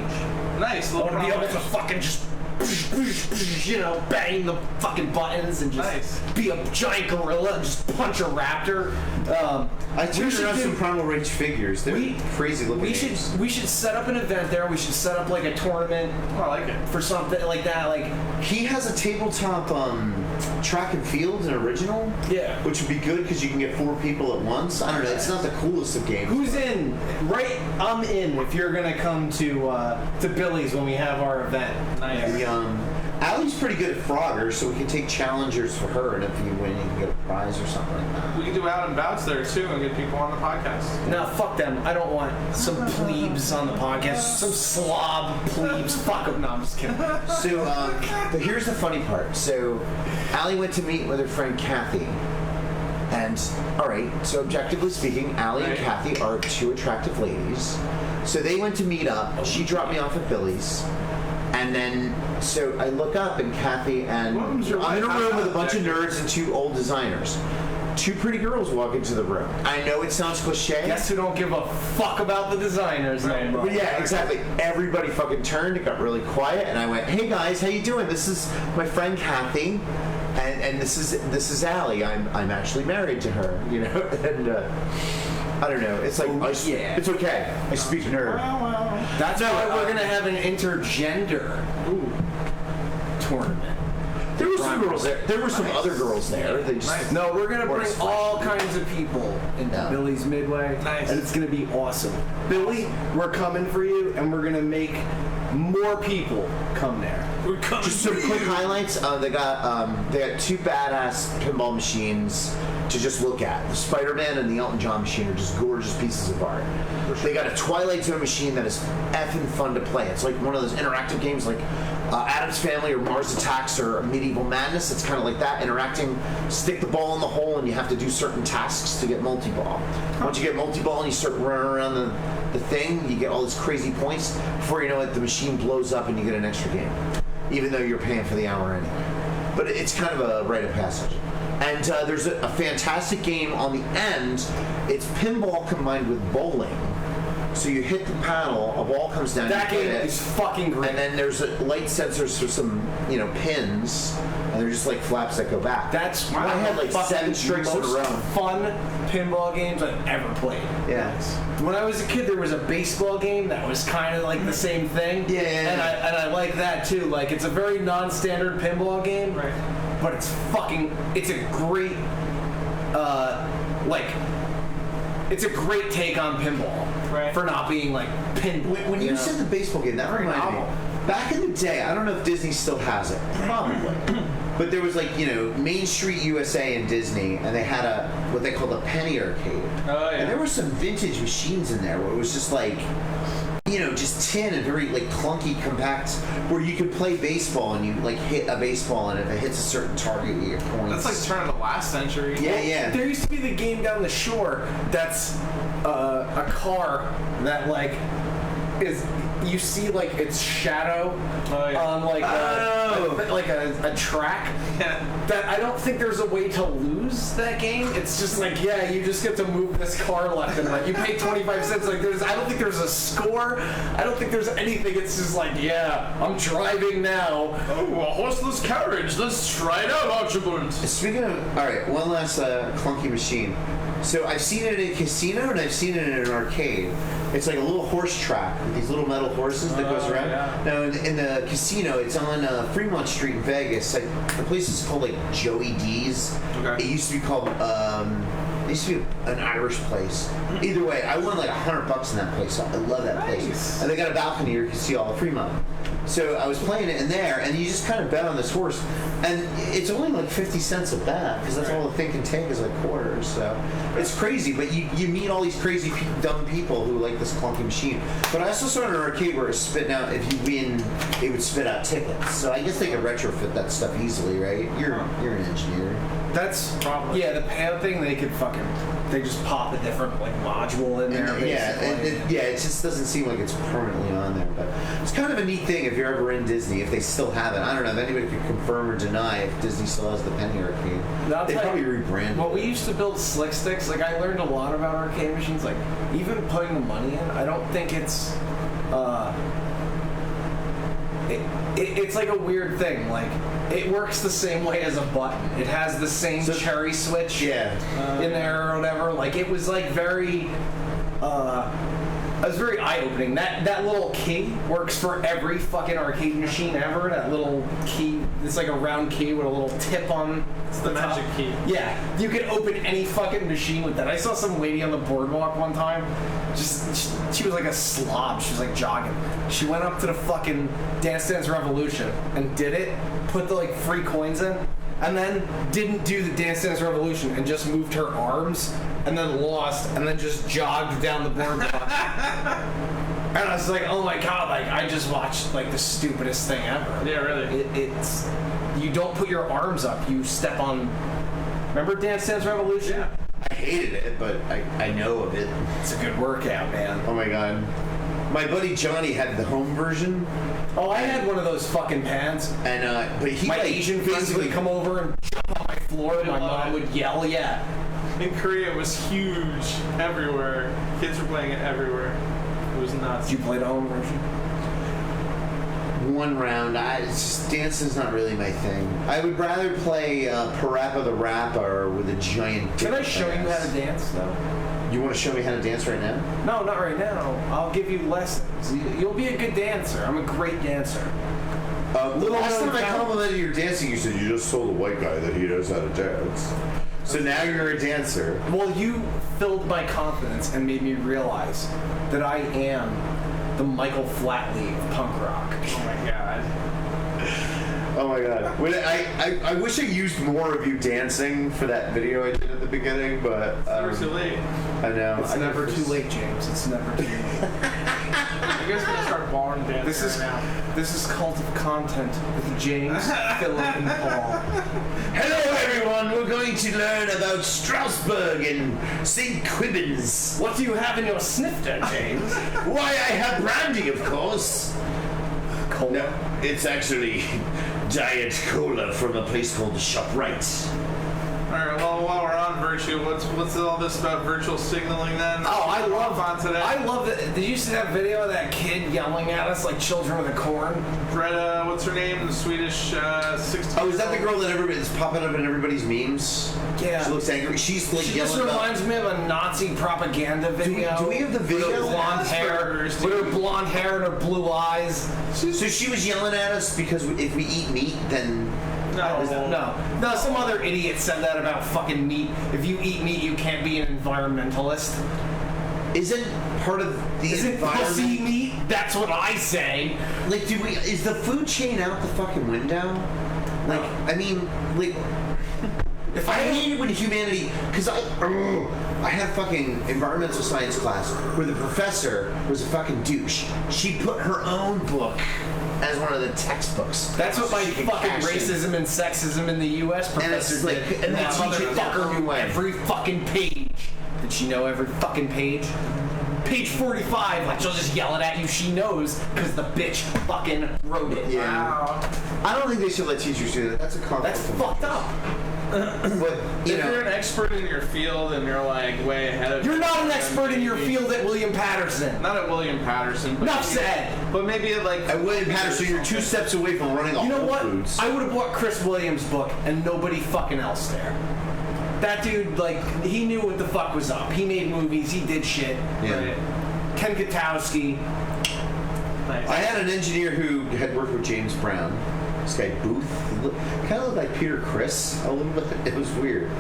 Nice. I want to be able to fucking just, you know, bang the fucking buttons and just be a giant gorilla and just punch a raptor. I turned around some Primal Rage figures. They're crazy looking. We should set up an event there. We should set up like a tournament. I like it. For something like that. Like he has a tabletop track and field, an original. Yeah. Which would be good because you can get 4 people at once. I don't know. It's not the coolest of games. Who's in? Right, I'm in. If you're gonna come to Billy's when we have our event. Nice. Allie's pretty good at Frogger, so we can take challengers for her, and if you win, you can get a prize or something like that. We can do out and bouts there too and get people on the podcast. No, fuck them. I don't want some plebes on the podcast. Some slob plebes. Fuck them. No, I'm just kidding. So, but here's the funny part. So, Allie went to meet with her friend Kathy. And, alright, so objectively speaking, Allie and Kathy are 2 attractive ladies. So they went to meet up. She dropped me off at Billy's. And then, so I look up and Kathy and I'm in a room with a bunch of nerds and 2 old designers. 2 pretty girls walk into the room. I know it sounds cliche. Guess who don't give a fuck about the designers, no, bro. But yeah, exactly. Everybody fucking turned. It got really quiet, and I went, "Hey guys, how you doing? This is my friend Kathy, and this is Allie. I'm actually married to her, you know." And I don't know. It's like it's okay. I speak nerd. That's why we're gonna have an intergender tournament. There were some girls there. There were some other girls there. They just No, we're gonna bring all kinds of people into Billy's Midway, and it's gonna be awesome. Billy, we're coming for you, and we're gonna make more people come there. We're coming. Just some quick highlights. They got 2 badass pinball machines to just look at. The Spider-Man and the Elton John machine are just gorgeous pieces of art. They got a Twilight Zone machine that is effing fun to play. It's like one of those interactive games like Addams Family or Mars Attacks or Medieval Madness. It's kind of like that, interacting. Stick the ball in the hole and you have to do certain tasks to get multi-ball. Once you get multi-ball and you start running around the thing, you get all these crazy points. Before you know it, the machine blows up and you get an extra game, even though you're paying for the hour anyway. But it's kind of a rite of passage. And there's a fantastic game on the end. It's pinball combined with bowling. So you hit the paddle, a ball comes down. That game is fucking great. And then there's light sensors for some, pins, and they're just like flaps that go back. That's I had like 7 strikes in a row. Fun pinball games I've ever played. Yeah. When I was a kid, there was a baseball game that was kind of like the same thing. Yeah. And I like that too. Like it's a very non-standard pinball game. Right. But it's a great, it's a great take on pinball. Right. For not being like pinball. When you said the baseball game, that reminded me. Back in the day, I don't know if Disney still has it. Probably. But there was Main Street USA and Disney, and they had what they called a penny arcade. Oh, yeah. And there were some vintage machines in there where it was just just tin and very clunky, compact, where you could play baseball and you hit a baseball, and if it hits a certain target, you get points. That's like turn of the last century. Yeah. There used to be the game down the shore that's a car that is you see its shadow on a track. Yeah. That I don't think there's a way to lose that game. It's just you just get to move this car left and right. You pay 25 cents. I don't think there's a score. I don't think there's anything. It's just I'm driving now. Oh, a horseless carriage. Let's try it out, Archibald. Speaking of, all right, one last clunky machine. So I've seen it in a casino and I've seen it in an arcade. It's like a little horse track with these little metal horses that goes around. Yeah. Now in the casino, it's on Fremont Street in Vegas. The place is called Joey D's. Okay. It used to be called. It used to be an Irish place. Either way, I won $100 in that place. I love that place. And they got a balcony where you can see all of Fremont. So I was playing it in there, and you just kind of bet on this horse, and it's only 50 cents a bet because that's all the thing can take is quarters. So it's crazy, but you meet all these crazy dumb people who like this clunky machine. But I also saw an arcade where it's spitting out, if you win, it would spit out tickets. So I guess they could retrofit that stuff easily, right? You're an engineer. That's Probably. Yeah, the pad thing they just pop a different like module in there. It just doesn't seem like it's permanently on there. But it's kind of a neat thing if you're ever in Disney, if they still have it. I don't know if anybody could confirm or deny if Disney still has the penny arcade. They probably rebranded. Well, we used to build slick sticks. Like I learned a lot about arcade machines. Like even putting the money in, I don't think it's. It's like a weird thing. Like it works the same way as a button. It has the same cherry switch in there or whatever. Like it was like very. It was very eye-opening. That little key works for every fucking arcade machine ever. That little key, it's like a round key with a little tip on. It's the magic key. Yeah, you can open any fucking machine with that. I saw some lady on the boardwalk one time. She was like a slob. She was like jogging. She went up to the fucking Dance Dance Revolution and did it. Put the like free coins in. And then didn't do the Dance Dance Revolution and just moved her arms and then lost and then just jogged down the boardwalk. And I was like, oh my god, like I just watched like the stupidest thing ever. Yeah, really. It's you don't put your arms up, you step on. Remember Dance Dance Revolution? Yeah. I hated it, but I know of it. It's a good workout, man. Oh my god. My buddy Johnny had the home version. Oh, I had one of those fucking pads. And but he my like, Asian friends would come over and jump on my floor. My mom would yell, yeah. In Korea, it was huge everywhere. Kids were playing it everywhere. It was nuts. Did you play the home version? One round. Dancing's not really my thing. I would rather play Parappa the Rapper with a giant dick. Can I show you how to dance, though? You want to show me how to dance right now? No, not right now. I'll give you lessons. You'll be a good dancer. I'm a great dancer. The last time I complimented your dancing, you said you just told a white guy that he knows how to dance. So now you're a dancer. Well, you filled my confidence and made me realize that I am the Michael Flatley of punk rock. Oh my god. Oh my god. I wish I used more of you dancing for that video I did at the beginning, but... It's never too late. I know. It's never too late, James. It's never too late. You guys gonna start barn dancing now. This is Cult of Content with James, Philip, and Paul. Hello everyone, we're going to learn about Strasbourg and St. Quibbins. What do you have in your snifter, James? Why, I have brandy, of course. Cola? No, it's actually Diet Cola from a place called ShopRite. Alright, well, while we're on virtue, what's all this about virtual signaling then? Oh, I love on today. I love that. Did you see that video of that kid yelling at us like children of the corn? Greta, what's her name? The Swedish 16. Oh, is that the girl that everybody's popping up in everybody's memes? Yeah. She looks angry. She's like She yelling just reminds me of a Nazi propaganda video. Do we have the video? With her blonde hair, with her blonde hair and her blue eyes. So she was yelling at us because if we eat meat, then... No, some other idiot said that about fucking meat. If you eat meat, you can't be an environmentalist. Isn't part of the Isn't environment... pussy meat? That's what I say. Like, is the food chain out the fucking window? Like, I mean, like... If I hate it when humanity... Because I had fucking environmental science class where the professor was a fucking douche. She put her own book as one of the textbooks. That's what my fucking racism and sexism in the U.S. professor did. And that motherfucker knew every fucking page. Did she know every fucking page? Page 45, like she'll just yell it at you. She knows because the bitch fucking wrote it. Yeah. Wow. I don't think they should let teachers do that. That's a conflict. That's fucked up. But if you're an expert in your field and you're like way ahead of you're not an expert in your field at William Patterson. Not at William Patterson. But Enough said. But maybe at William Patterson, you're 2 steps away from running a You know Whole what? Foods. I would have bought Chris Williams' book and nobody fucking else there. That dude, like, he knew what the fuck was up. He made movies. He did shit. Yeah. Right? Ken Katowski. Nice. I had an engineer who had worked with James Brown. This guy Booth, kind of looked like Peter Criss a little bit. It was weird.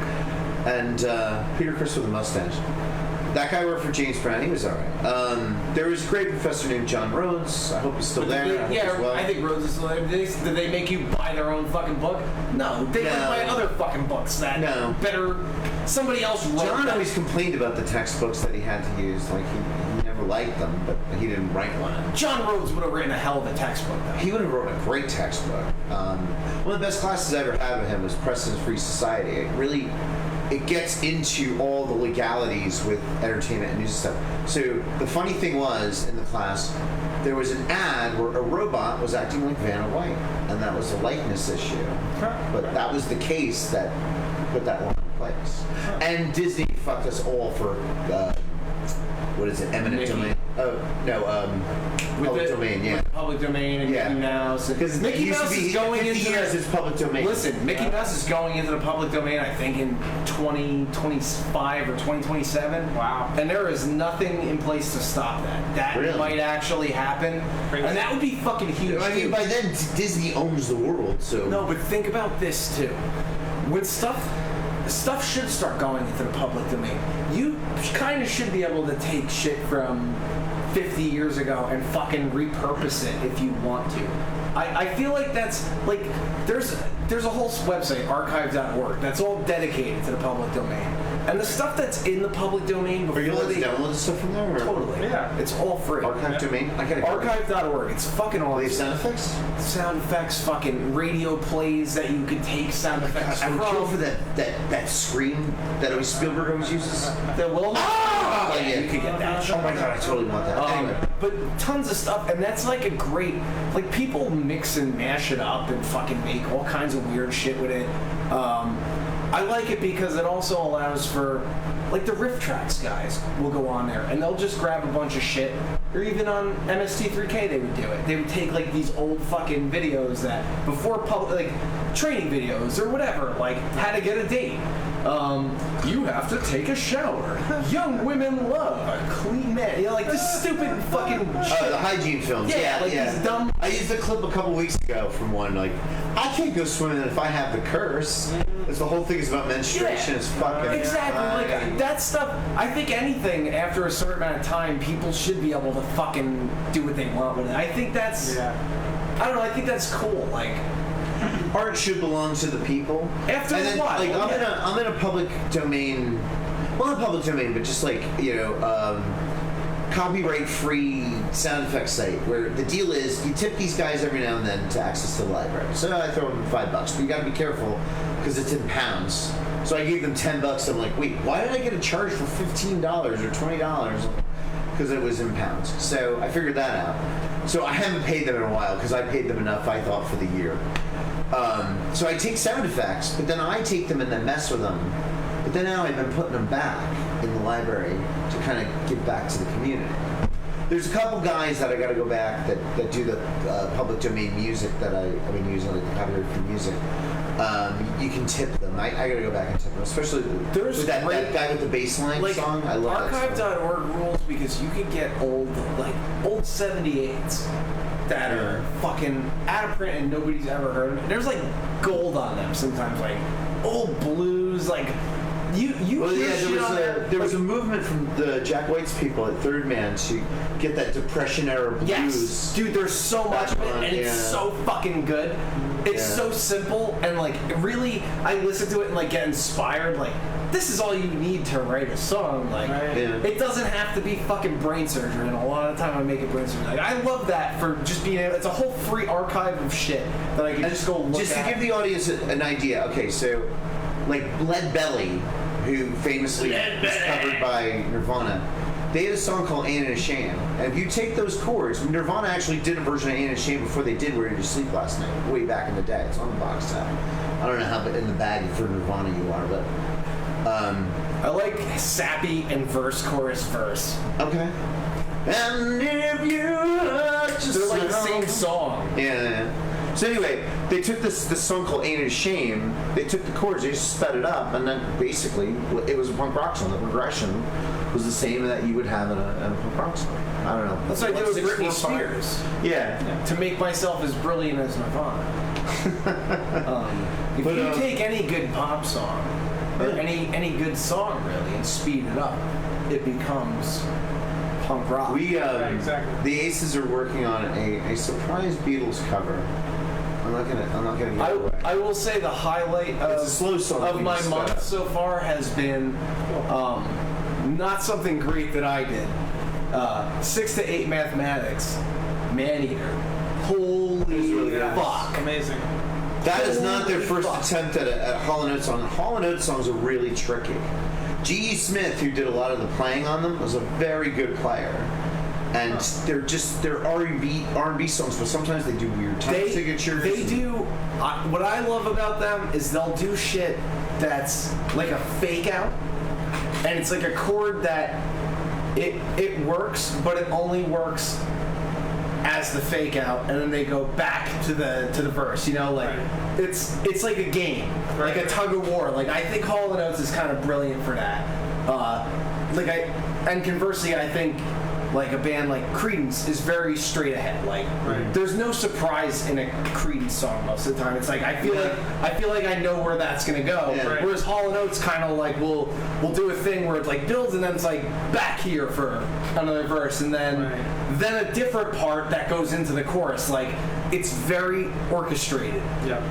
And Peter Criss with a mustache. That guy worked for James Brown. He was all right. There was a great professor named John Rhodes. I hope he's still there. I think Rhodes is still there. Did they make you buy their own fucking book? No, they would buy other fucking books that better. Somebody else wrote. John always complained about the textbooks that he had to use. Like he never people liked them, but he didn't write one. John Rhodes would have written a hell of a textbook, though. He would have written a great textbook. One of the best classes I ever had with him was Preston's Free Society. It gets into all the legalities with entertainment and news and stuff. So the funny thing was, in the class, there was an ad where a robot was acting like Vanna White, and that was a likeness issue. But that was the case that put that one in place. And Disney fucked us all for, what is it, eminent domain? Oh, no, public domain, yeah. Public domain and Mickey Mouse. Because Mickey Mouse is going into it's public domain. Listen, Mickey Mouse is going into the public domain, I think, in 2025 or 2027. Wow. And there is nothing in place to stop that. That Really? might actually happen. And that would be fucking huge. I mean, by then, Disney owns the world, so... No, but think about this, too. When stuff should start going into the public domain, you kind of should be able to take shit from 50 years ago and fucking repurpose it if you want to. I feel like that's like there's a whole website, archive.org, that's all dedicated to the public domain. And the stuff that's in the public domain before Are you allowed to download stuff from there? Or? Totally. Yeah. It's all free. Archive domain? I gotta go. Archive.org. It's fucking awesome. They have sound effects? Sound effects, fucking radio plays that you could take sound effects I would from. kill for that scream that always Spielberg always uses. The Wilma? Oh, yeah, you could get that. Oh my god, I totally want that. Anyway. But tons of stuff, and that's like a great, like people mix and mash it up and fucking make all kinds of weird shit with it. I like it because it also allows for, like the riff tracks guys will go on there and they'll just grab a bunch of shit, or even on MST3K they would do it. They would take like these old fucking videos that before public, like training videos or whatever, like how to get a date. You have to take a shower. Young women love a clean man. You know, like this stupid fucking shit. The hygiene films. Yeah, like these dumb. I used a clip a couple weeks ago from one, like, I can't go swimming if I have the curse. It's the whole thing is about menstruation. It's fucking exactly like that stuff. I think anything after a certain amount of time, people should be able to fucking do what they want with it. I think that's. I don't know. I think that's cool. Like. Art should belong to the people. After and then, a while, like I'm in a public domain, well not public domain, but just like copyright free sound effects site where the deal is you tip these guys every now and then to access to the library. So I throw them $5, but you got to be careful because it's in pounds. So I gave them $10. I'm like, wait, why did I get a charge for $15 or $20? Because it was in pounds. So I figured that out. So I haven't paid them in a while because I paid them enough, I thought, for the year. So I take sound effects, but then I take them and then mess with them. But then now I've been putting them back in the library to kind of give back to the community. There's a couple guys that I got to go back that do the public domain music that I've been using, like the copyright-free music. You can tip them. I got to go back and tip them, especially with that guy with the bass line song. I love that song. Archive.org rules because you could get old 78s that are fucking out of print and nobody's ever heard of them. There's like gold on them sometimes, like old blues, like there was a movement from the Jack White's people at Third Man to get that Depression era blues. Yes, dude, there's so much of it, and it's so fucking good. It's so simple, and like really, I listen to it and like get inspired. Like this is all you need to write a song. Like it doesn't have to be fucking brain surgery, and a lot of the time I make it brain surgery. Like I love that for just being able. It's a whole free archive of shit that I can just go look just at. To give the audience an idea. Okay, so like Lead Belly, who famously was covered by Nirvana, they had a song called Ain't It a Shame. And if you take those chords, Nirvana actually did a version of Ain't It a Shame before they did Where Did You Sleep Last Night, way back in the day. It's on the box set. I don't know how in the bag for Nirvana you are, but... I like sappy and verse, chorus, verse. Okay. And if you just... They're like the same song. Yeah. So anyway, they took this song called Ain't It a Shame, they took the chords, they just sped it up, and then basically it was a punk rock song. The progression was the same that you would have in a punk rock song. I don't know. That's like it was Britney Spears. Yeah. To make myself as brilliant as Nirvana. If you take any good pop song, or any good song really, and speed it up, it becomes punk rock. The Aces are working on a surprise Beatles cover. I'm not gonna give it away. I will say the highlight It's a slow song, of my just, month so far has been not something great that I did, 6 to 8 Mathematics, Maneater. Holy fuck. Amazing. That is not their first attempt at a Hall & Oates song. Hall & Oates songs are really tricky. G.E. Smith, who did a lot of the playing on them, was a very good player. And they're R&B songs, but sometimes they do weird time signatures. They do. What I love about them is they'll do shit that's like a fake out, and it's like a chord that it works, but it only works as the fake out, and then they go back to the verse. You know, like it's like a game, like a tug of war. Like I think Hall & Oates is kind of brilliant for that. And conversely, I think like a band like Creedence is very straight ahead. Like there's no surprise in a Creedence song most of the time. It's like I feel like I know where that's gonna go. Yeah. Whereas Hall & Oates kind of like will do a thing where it like builds and then it's like back here for another verse and then a different part that goes into the chorus. Like it's very orchestrated. Yeah.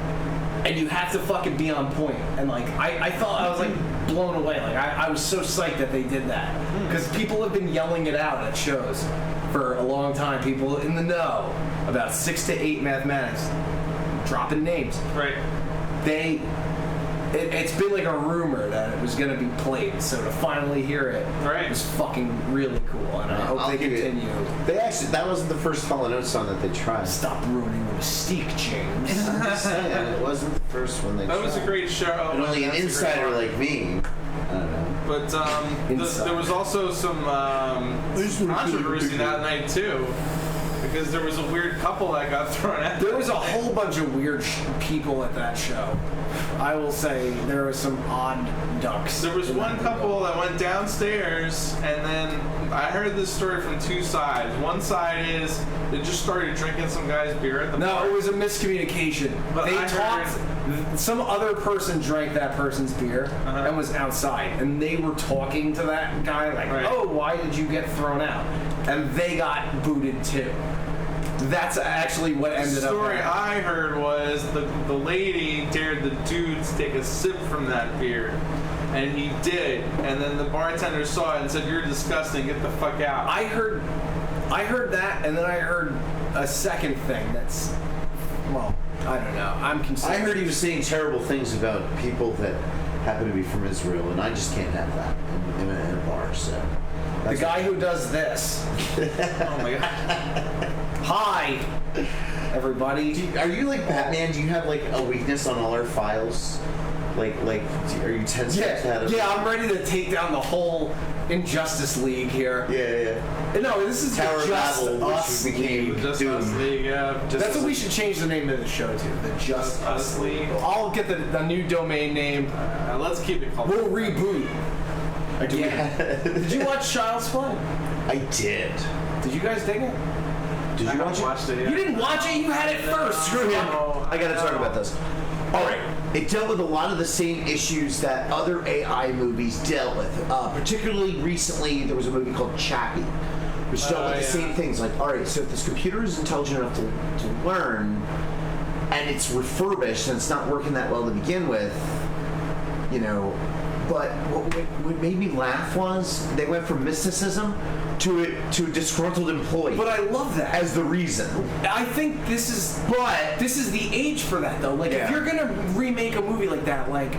And you have to fucking be on point. And like I thought I was like blown away. Like I was so psyched that they did that because people have been yelling it out at shows for a long time. People in the know about 6 to 8 Mathematics, dropping names. Right. It's been like a rumor that it was going to be played, so to finally hear it was fucking really cool, and I hope they continue. That wasn't the first Hall & Oates song that they tried. Stop ruining the mystique, James. I'm just saying, it wasn't the first one they tried. That was a great show. And only an insider like me. I don't know. But there was also some controversy that night too, because there was a weird couple that got thrown out. There was a whole bunch of weird people at that show. I will say there was some odd ducks. There was one couple that went downstairs, and then I heard this story from two sides. One side is they just started drinking some guy's beer at the bar. No, it was a miscommunication. But they I talked. Some other person drank that person's beer and was outside, and they were talking to that guy like, "Oh, why did you get thrown out?" And they got booted too. That's actually what ended up. The story I heard was the lady dared the dude to take a sip from that beer, and he did. And then the bartender saw it and said, "You're disgusting. Get the fuck out." I heard that, and then I heard a second thing. That's I don't know. I'm concerned. I heard he was saying terrible things about people that happen to be from Israel, and I just can't have that in a bar. So the guy who does this. Oh my god. Hi, everybody. Are you like Batman? Do you have like a weakness on all our files? Like, are you 10 steps ahead of me? Yeah, I'm ready to take down the whole Injustice League here. Yeah. No, this is Tower the Just Battle, Us which became League. Just Us League, yeah. That's what we should change the name of the show to. The Just Us League. I'll get the new domain name. Let's keep it called. We'll reboot again. Did you watch Child's Play? I did. Did you guys dig it? Did you watch it? You didn't watch it? You had it first. Screw him. I gotta talk about this. Alright, it dealt with a lot of the same issues that other AI movies dealt with. Particularly recently, there was a movie called Chappie, which dealt with the same things. Like, alright, so if this computer is intelligent enough to learn, and it's refurbished, and it's not working that well to begin with, you know, but what made me laugh was they went from mysticism to a disgruntled employee. But I love that as the reason. I think this is the age for that though. Like if you're gonna remake a movie like that, like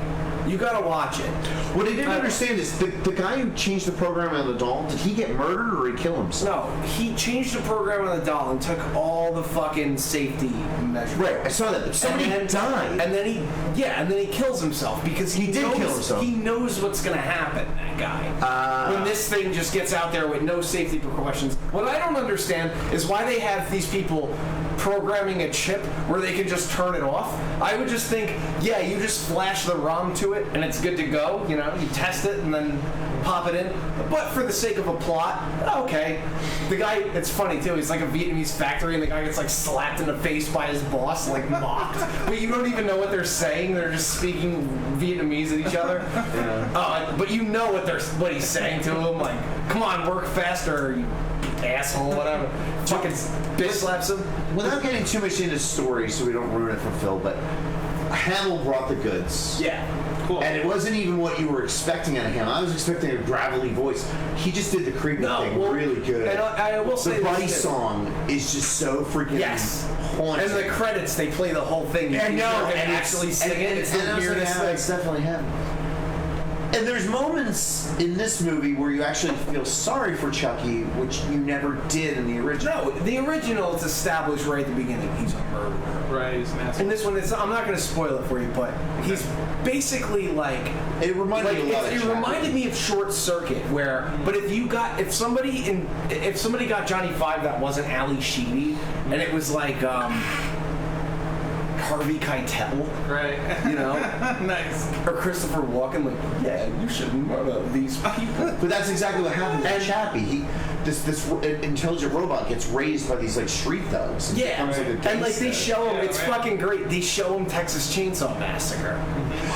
you gotta watch it. What I didn't understand is the guy who changed the program on the doll, did he get murdered or he kill himself? No, he changed the program on the doll and took all the fucking safety measures. Right, I saw that. Somebody died. And then he kills himself because he did kill himself. He knows what's gonna happen, that guy. When this thing just gets out there with no safety precautions. What I don't understand is why they have these people programming a chip where they can just turn it off. I would just think, yeah, you just flash the ROM to it and it's good to go. You know, you test it and then pop it in. But for the sake of a plot, okay. The guy, it's funny too, he's like a Vietnamese factory and the guy gets like slapped in the face by his boss, like mocked. But you don't even know what they're saying. They're just speaking Vietnamese at each other. But you know what he's saying to him, like, come on, work faster, you asshole, whatever. Fucking bitch slaps him. Without getting too much into story so we don't ruin it for Phil, but Hamill brought the goods. Yeah. cool. And it wasn't even what you were expecting out of him. I was expecting a gravelly voice. He just did the creepy thing really good. And I will say the Buddy this, song is just so freaking haunting. And the credits, they play the whole thing. And actually sing it. It's the weirdest thing. It's definitely him. And there's moments in this movie where you actually feel sorry for Chucky, which you never did in the original. No, the original is established right at the beginning. He's a murderer. Right, he's an asshole. And this one, I'm not going to spoil it for you, but he's basically like... It reminded me a lot of It reminded me of Short Circuit, where... But if somebody got Johnny Five that wasn't Ali Sheedy, and it was like... Harvey Keitel, right? You know, nice. Or Christopher Walken, like, yeah, you should murder these people. But that's exactly what happened to Chappie. This intelligent robot gets raised by these like street thugs. And becomes, like, a and like they gangster. show him, it's fucking great. They show him Texas Chainsaw Massacre.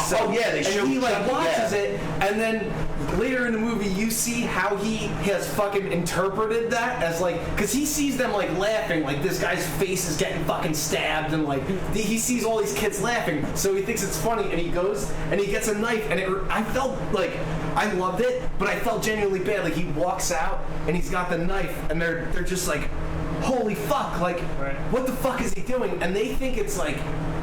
So they show and he like Chucky, watches it, and then later in the movie you see how he has fucking interpreted that as like, because he sees them like laughing, like this guy's face is getting fucking stabbed, and like he sees all these kids laughing, so he thinks it's funny, and he goes and he gets a knife, and I felt like I loved it, but I felt genuinely bad. Like he walks out and he's got the knife, and they're just like, holy fuck, like what the fuck is he doing? And they think it's like,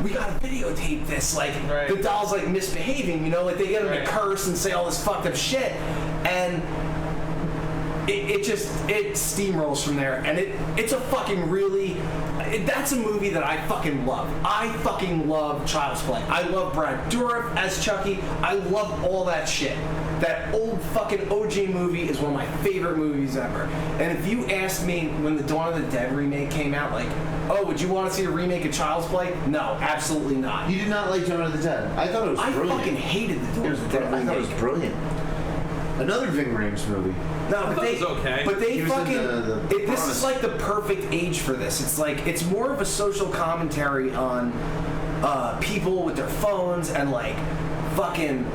we gotta videotape this, like the doll's like misbehaving, you know, like they get him to curse and say all this fucked up shit, and it steamrolls from there, and it's a fucking really, that's a movie that I fucking love. I fucking love Child's Play. I love Brad Dourif as Chucky. I love all that shit. That old fucking OG movie is one of my favorite movies ever. And if you asked me when the Dawn of the Dead remake came out, like, oh, would you want to see a remake of Child's Play? No, absolutely not. You did not like Dawn of the Dead. I thought it was brilliant. I fucking hated the Dawn of the Dead remake. I thought it was brilliant. Another Ving Rhames movie. No, but they, okay. But they fucking. The this is like the perfect age for this. It's like it's more of a social commentary on people with their phones and like fucking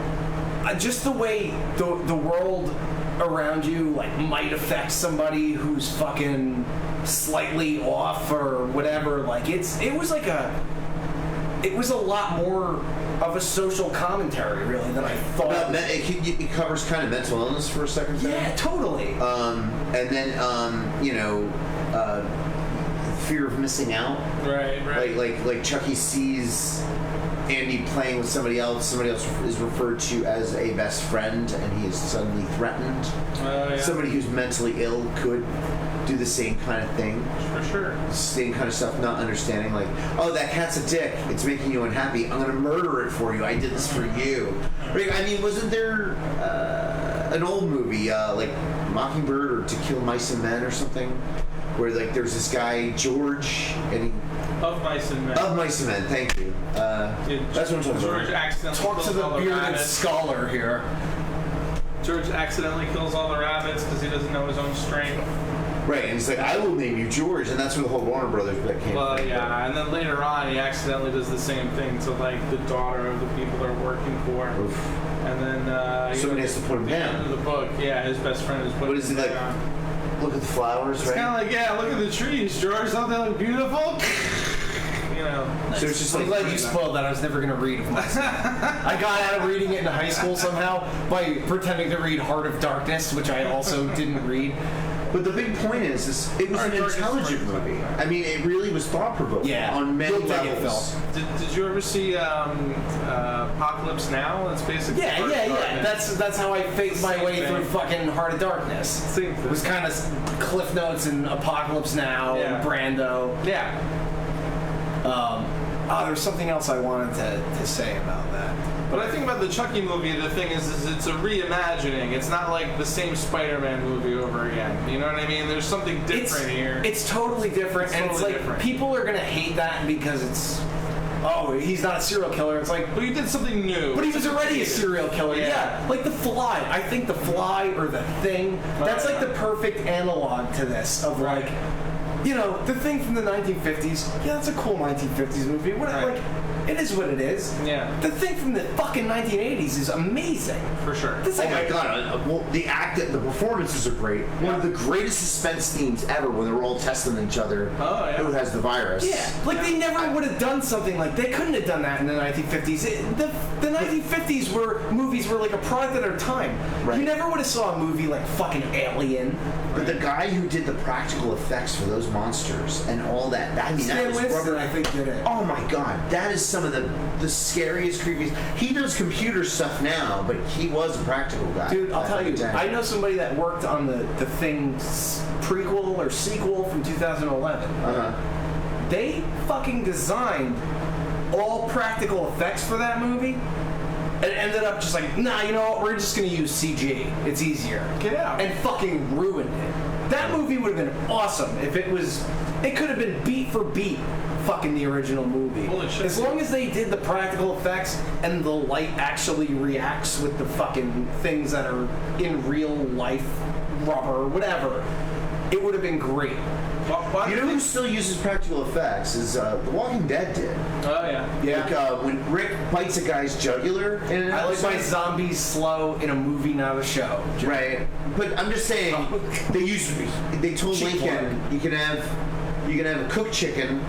just the way the world around you like might affect somebody who's fucking slightly off or whatever. Like it was a lot more of a social commentary, really, than I thought. It covers kind of mental illness for a second. Yeah, totally. And then fear of missing out. Right. Like Chucky sees Andy playing with somebody else. Somebody else is referred to as a best friend, and he is suddenly threatened. Somebody who's mentally ill could do the same kind of thing. For sure. Same kind of stuff, not understanding, like, oh, that cat's a dick. It's making you unhappy. I'm going to murder it for you. I did this for you. I mean, wasn't there an old movie, like Mockingbird or To Kill Mice and Men or something, where, like, there's this guy, George, and he... Of Mice and Men. Of Mice and Men, thank you. That's what I'm talking George about. accidentally Talk to the bearded scholar here. George accidentally kills all the rabbits because he doesn't know his own strength. Right, and he's like, I will name you George, and that's where the whole Warner Brothers bit came Well, from. yeah, and then later on, he accidentally does the same thing to, like, the daughter of the people they're working for. Oof. And then, somebody has to put him down. At the end of the book, yeah, his best friend is putting What is he like? down. Look at the flowers, It's right? kind of like, yeah, look at the trees, George. Don't they look beautiful? You know. So it's just I'm like, glad you spoiled that. I was never going to read it myself. I got out of reading it in high school somehow by pretending to read Heart of Darkness, which I also didn't read. But the big point is it was an intelligent movie. I mean, it really was thought-provoking on many levels. Did you ever see Apocalypse Now? It's basically Yeah. That's how I faked my way through fucking Heart of Darkness. Same thing. It was kind of Cliff Notes and Apocalypse Now and Brando. Yeah. There's something else I wanted to say about that. But I think about the Chucky movie, the thing is it's a reimagining. It's not like the same Spider-Man movie over again. You know what I mean? There's something different here. It's totally different, and it's like different. people are gonna hate that because it's, oh, he's not a serial killer. It's like, but he did something new. But he was already a serial killer. Yeah, like The Fly. I think The Fly or The Thing. That's like the perfect analog to this of like. You know, The Thing from the 1950s, yeah, that's a cool 1950s movie. What, like, It is what it is. Yeah. The thing from the fucking 1980s is amazing. For sure. It's Oh like my god! Well, the performances are great. One of the greatest suspense themes ever when they were all testing each other. Oh, yeah. Who has the virus? Yeah, like they never would have done something like they couldn't have done that in the 1950s. The 1950s movies were like a product of their time. Right. You never would have saw a movie like fucking Alien. But the guy who did the practical effects for those monsters and all that, I mean, that Stan was Winston, rubber. I think, did it. Oh my god, that is some of the scariest, creepiest. He does computer stuff now, but he was a practical guy. Dude, I'll tell you, Back in the day. I know somebody that worked on the Thing's prequel or sequel from 2011. They fucking designed all practical effects for that movie. And it ended up just like, nah, you know what, we're just gonna use CG. It's easier. Get out. And fucking ruined it. That movie would have been awesome if it could have been beat for beat fucking the original movie. Holy shit. As long as they did the practical effects and the light actually reacts with the fucking things that are in real life, rubber, whatever, it would have been great. You know who still uses practical effects is The Walking Dead did. Oh yeah. Yeah. Like when Rick bites a guy's jugular in an I like episode. my zombies slow in a movie, not a show. Right, but I'm just saying they told Cheap Lincoln one. you can have a cooked chicken,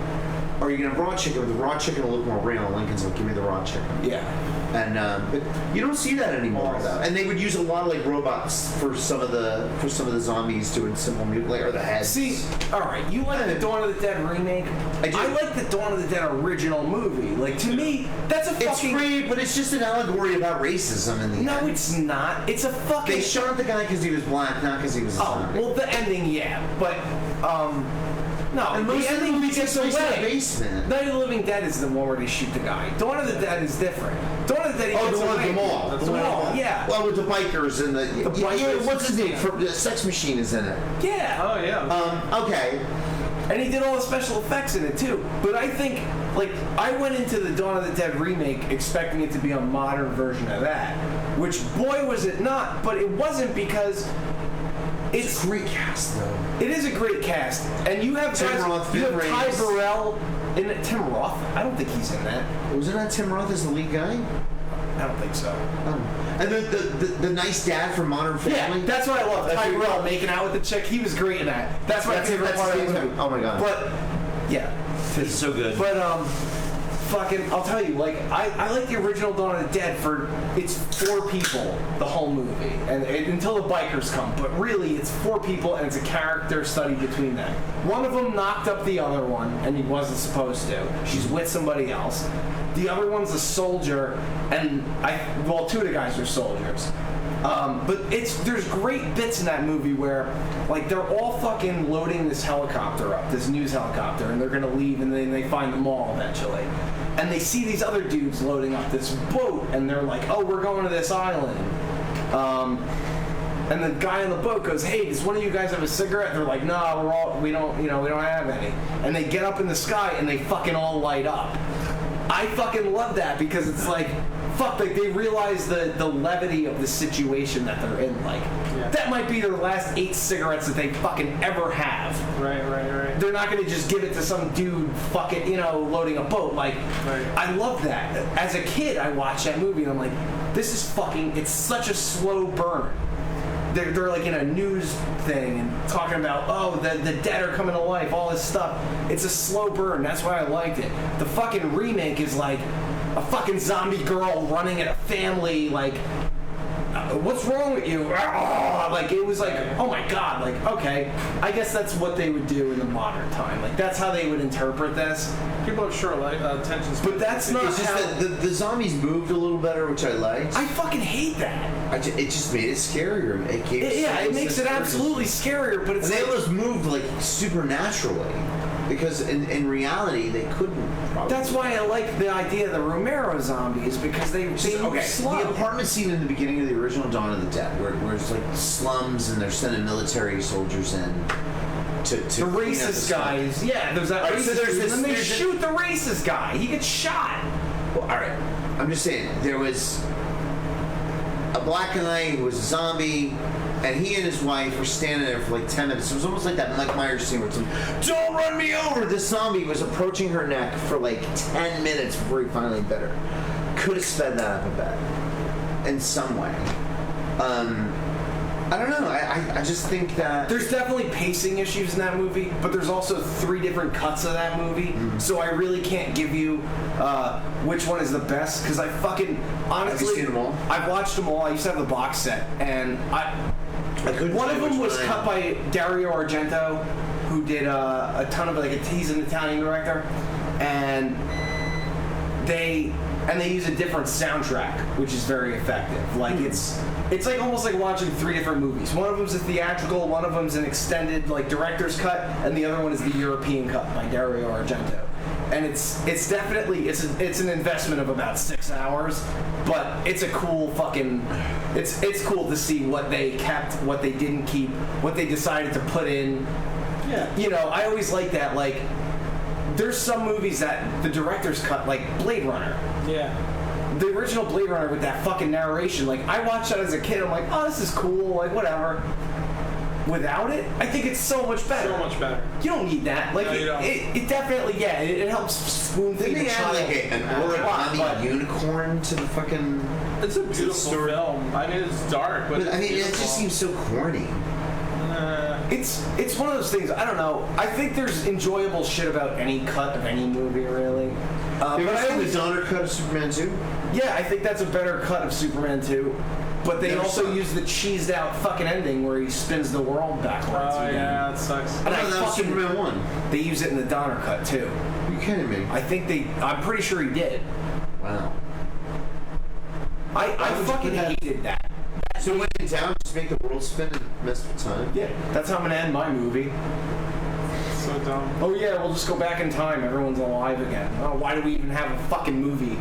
or you can have raw chicken. But the raw chicken will look more real. And Lincoln's like, give me the raw chicken. Yeah. And but you don't see that anymore. Though. And they would use a lot of like robots for some of the zombies doing simple mutilate or the heads. See, all right, you like the Dawn of the Dead remake? I do. I like the Dawn of the Dead original movie. Like to me, that's a It's fucking. free, but it's just an allegory about racism in the No, end. it's not. It's a fucking. They shot the guy because he was black, not because he was a Oh, zombie. well, the ending, yeah, but no, And the most of the ending movies gets take place in the away. basement. Night of the Living Dead is the one where they shoot the guy. Dawn of the Dead is different. Dawn of the Dead, he Oh, gets the one away. at the mall. The mall, yeah. Well, with the bikers and the bikers. yeah, what's his name? The Sex Machine is in it. Yeah. Oh yeah. Okay. And he did all the special effects in it too. But I think, like, I went into the Dawn of the Dead remake expecting it to be a modern version of that. Which, boy, was it not. But it wasn't because it's a great cast, though. It is a great cast. And you have Tim guys, Roth, you have Vin Ty Rames. Burrell in it. Tim Roth? I don't think he's in that. Wasn't that Tim Roth as the lead guy? I don't think so. And the nice dad from Modern Family. Yeah, that's what I love. That's Ty your- Burrell making out with the chick. He was great in that. That's my favorite part of the movie. Oh my god. But yeah, It's so good. But fucking, I'll tell you, like I like the original Dawn of the Dead for it's 4 people the whole movie, and until the bikers come. But really, it's 4 people, and it's a character study between them. One of them knocked up the other one, and he wasn't supposed to. She's with somebody else. The other one's a soldier, and 2 of the guys are soldiers. But there's great bits in that movie where, like, they're all fucking loading this helicopter up, this news helicopter, and they're gonna leave, and then they find the mall eventually. And they see these other dudes loading up this boat, and they're like, oh, we're going to this island. And the guy on the boat goes, hey, does one of you guys have a cigarette? And they're like, no, we don't have any. And they get up in the sky, and they fucking all light up. I fucking love that because it's like, fuck, like they realize the levity of the situation that they're in. Like, that might be their last 8 cigarettes that they fucking ever have. Right. They're not gonna just give it to some dude fucking, loading a boat. Like, I love that. As a kid, I watched that movie and I'm like, this is fucking, it's such a slow burn. They're like in a news thing and talking about, oh, the dead are coming to life, all this stuff. It's a slow burn. That's why I liked it. The fucking remake is like a fucking zombie girl running at a family, like, what's wrong with you? Like, it was like, oh my god, like, okay, I guess that's what they would do in the modern time. Like, that's how they would interpret this. People have short attention span. But that's not It's just how... that the zombies moved a little better, which I liked. I fucking hate that. It just made it scarier. It makes it absolutely scarier, but it's and they like... almost moved like supernaturally. Because in reality, they couldn't probably. That's why I like the idea of the Romero zombies, because they move slow. The apartment scene in the beginning of the original Dawn of the Dead, where it's like slums and they're sending military soldiers in to the clean up racist stuff. guys, yeah, there's that All right, racist so there's dude, this- and then they there's shoot the racist guy. He gets shot. Well, all right. I'm just saying there was a black guy who was a zombie, and he and his wife were standing there for like 10 minutes. It was almost like that Mike Myers scene where it's like, don't run me over! This zombie was approaching her neck for like 10 minutes before he finally bit her. Could have sped that up a bit. In some way. I don't know. I just think that there's definitely pacing issues in that movie, but there's also 3 different cuts of that movie, so I really can't give you which one is the best, because I fucking honestly, have you seen them all? I've watched them all. I used to have the box set, and one of them was cut by Dario Argento, who did a ton of he's an Italian director, and they use a different soundtrack, which is very effective. Like it's like almost like watching 3 different movies. One of them's a theatrical, one of them's an extended director's cut, and the other one is the European cut by Dario Argento. And it's definitely it's an investment of about 6 hours, but it's a cool fucking it's cool to see what they kept, what they didn't keep, what they decided to put in. Yeah. I always like that. Like, there's some movies that the director's cut, like Blade Runner. Yeah. The original Blade Runner with that fucking narration, like, I watched that as a kid, I'm like, oh, this is cool, like, whatever. Without it, I think it's so much better. So much better. You don't need that. Like, no, you don't. It definitely, it helps spoon feed the child. Didn't they add like an origami unicorn to the fucking... It's a beautiful film. I mean, it's dark, but I mean, it just seems so corny. It's one of those things, I don't know. I think there's enjoyable shit about any cut of any movie, really. Have you ever seen the Donner cut of Superman 2? Yeah, I think that's a better cut of Superman 2. But they also use the cheesed out fucking ending where he spins the world backwards. Oh, yeah, that sucks. And that was Superman 1. They use it in the Donner cut, too. Are you kidding me? I'm pretty sure he did. Wow. I fucking hated that. So when in town, just make the world spin and mess with time? Yeah, that's how I'm gonna end my movie. So dumb. Oh yeah, we'll just go back in time. Everyone's alive again. Oh, why do we even have a fucking movie?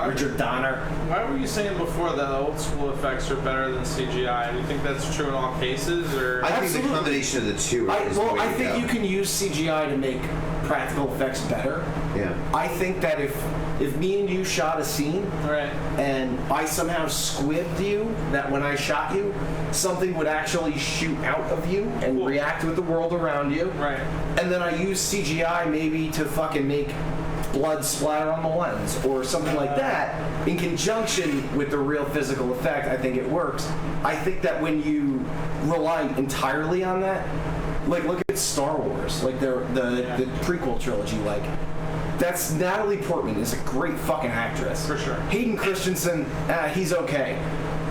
Richard Donner. Why were you saying before that old school effects are better than CGI? Do you think that's true in all cases, or? I think the combination of the two is the way to go. I think you can use CGI to make practical effects better. Yeah. I think that if me and you shot a scene, right, and I somehow squibbed you, that when I shot you, something would actually shoot out of you and react with the world around you. Right. And then I use CGI maybe to fucking make blood splatter on the lens or something like that in conjunction with the real physical effect. I think it works. I think that when you rely entirely on that, like look at Star Wars, like the prequel trilogy, like that's Natalie Portman is a great fucking actress. For sure. Hayden Christensen, he's okay.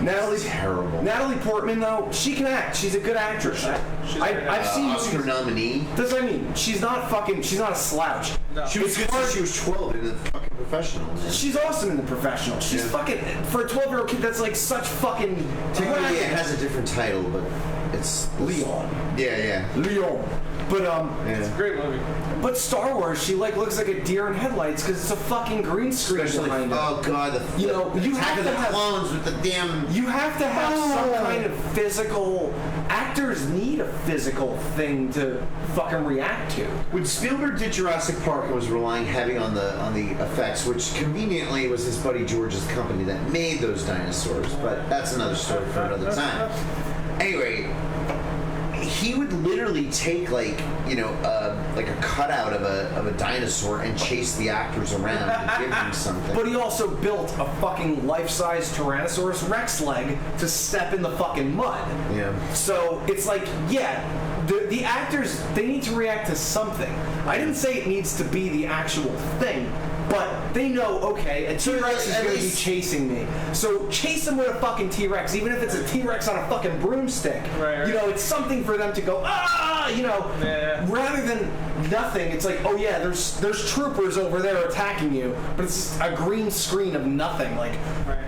Terrible. Natalie Portman, though, she can act. She's a good actress. I've seen Oscar nominee. That's what I mean. She's not a slouch. No. She was good since she was 12 in the fucking Professional. Man. She's awesome in The Professional. She's fucking, for a 12-year-old kid, that's like such fucking... Technically, it has a different title, but it's... Leon. Yeah. Leon. But, It's a great movie. But Star Wars, she looks like a deer in headlights because it's a fucking green screen behind her. Oh god, you Attack of the Clones with the damn... You have to have some kind of physical... Actors need a physical thing to fucking react to. When Spielberg did Jurassic Park, it was relying heavy on the effects, which conveniently was his buddy George's company that made those dinosaurs. But that's another story for another time. Anyway, he would literally take like a cutout of a dinosaur and chase the actors around and give them something. But he also built a fucking life-size Tyrannosaurus Rex leg to step in the fucking mud. Yeah. So it's like, the actors, they need to react to something. I didn't say it needs to be the actual thing, but they know, okay, a T-Rex is going to be chasing me. So chase him with a fucking T-Rex, even if it's a T-Rex on a fucking broomstick. Right. It's something for them to go, rather than nothing. It's like, oh yeah, there's troopers over there attacking you, but it's just a green screen of nothing. Like, right.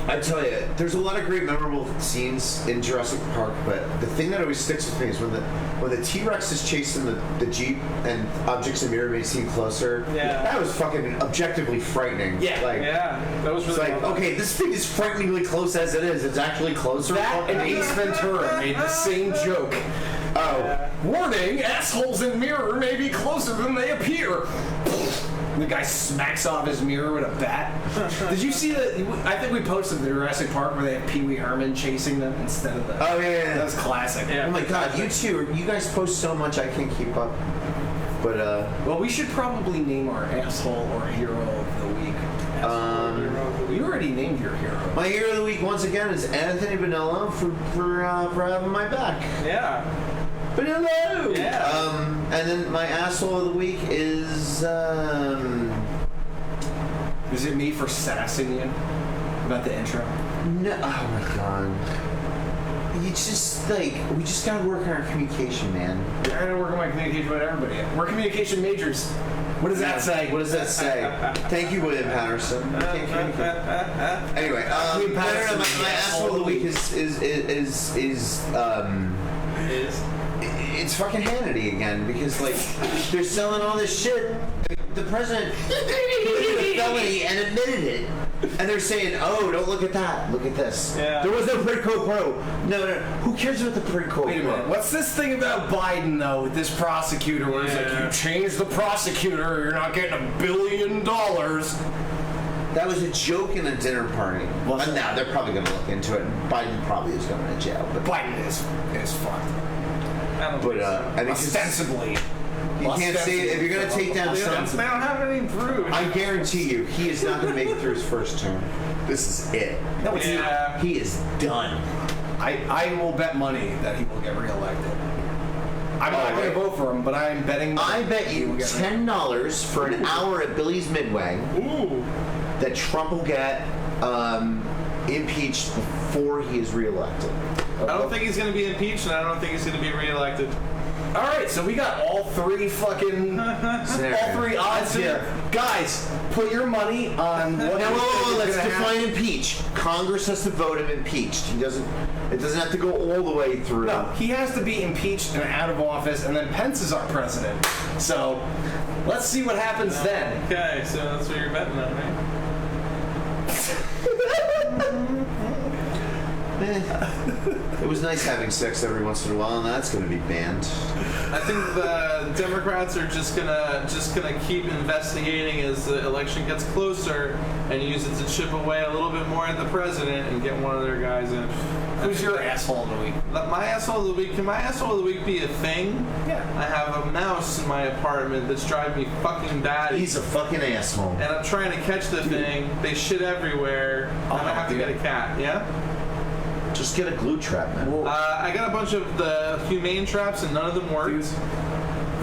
I tell you, there's a lot of great memorable scenes in Jurassic Park, but the thing that always sticks with me is when the T-Rex is chasing the Jeep and objects in the mirror may seem closer. Yeah. That was fucking objectively frightening. Yeah. That was really like, okay, this thing is frighteningly close as it is. It's actually closer. That and Ace Ventura made the same joke. Oh. Warning, assholes in mirror may be closer than they appear. The guy smacks off his mirror with a bat. Did you see that? I think we posted the Jurassic Park where they have Pee Wee Herman chasing them instead of the. Oh yeah. That was classic. Oh my god, you guys post so much I can't keep up. But well, we should probably name our asshole or hero of the week. You already named your hero. My hero of the week once again is Anthony Bonello for having my back. Yeah. Bonello. Yeah. And then my asshole of the week is Is it me for sassing you about the intro? No. Oh my god. You just we just gotta work on our communication, man. I gotta work on my communication with everybody. We're communication majors. What does that say? What does that say? Thank you, William Patterson. Anyway, my asshole of the week is it's fucking Hannity again, because they're selling all this shit. The president committed a felony and admitted it. And they're saying, oh, don't look at that. Look at this. Yeah. There was no quid pro quo. No. Who cares about the quid pro quo? Wait a minute. What's this thing about Biden, though, with this prosecutor where it's like, you change the prosecutor, you're not getting $1 billion. That was a joke in a dinner party. Well, now they're probably going to look into it. Biden probably is going to jail. But Biden is fucked. But I mean, ostensibly. You can't say it. If you're going to take down someone, they don't have any proof. I guarantee you, he is not going to make it through his first term. This is it. No, it's not. He is done. I will bet money that he will get reelected. I'm not going to vote for him, but I am betting. I bet you $10 for an hour at Billy's Midway that Trump will get impeached before he is reelected. I don't think he's going to be impeached, and I don't think he's going to be reelected. All right, so we got all three odds here. Guys, put your money on what. Now, let's define impeach. Congress has to vote him impeached. It doesn't have to go all the way through. No, he has to be impeached and out of office, and then Pence is our president. So, let's see what happens then. Okay, so that's what you're betting on, right? It was nice having sex every once in a while, and that's going to be banned. I think the Democrats are just gonna keep investigating as the election gets closer and use it to chip away a little bit more at the president and get one of their guys in. Who's your asshole of the week? My asshole of the week. Can my asshole of the week be a thing? Yeah. I have a mouse in my apartment that's driving me fucking batty. He's a fucking asshole. And I'm trying to catch the thing. They shit everywhere. And I have to get a cat. Yeah. Just get a glue trap, man. I got a bunch of the humane traps and none of them worked.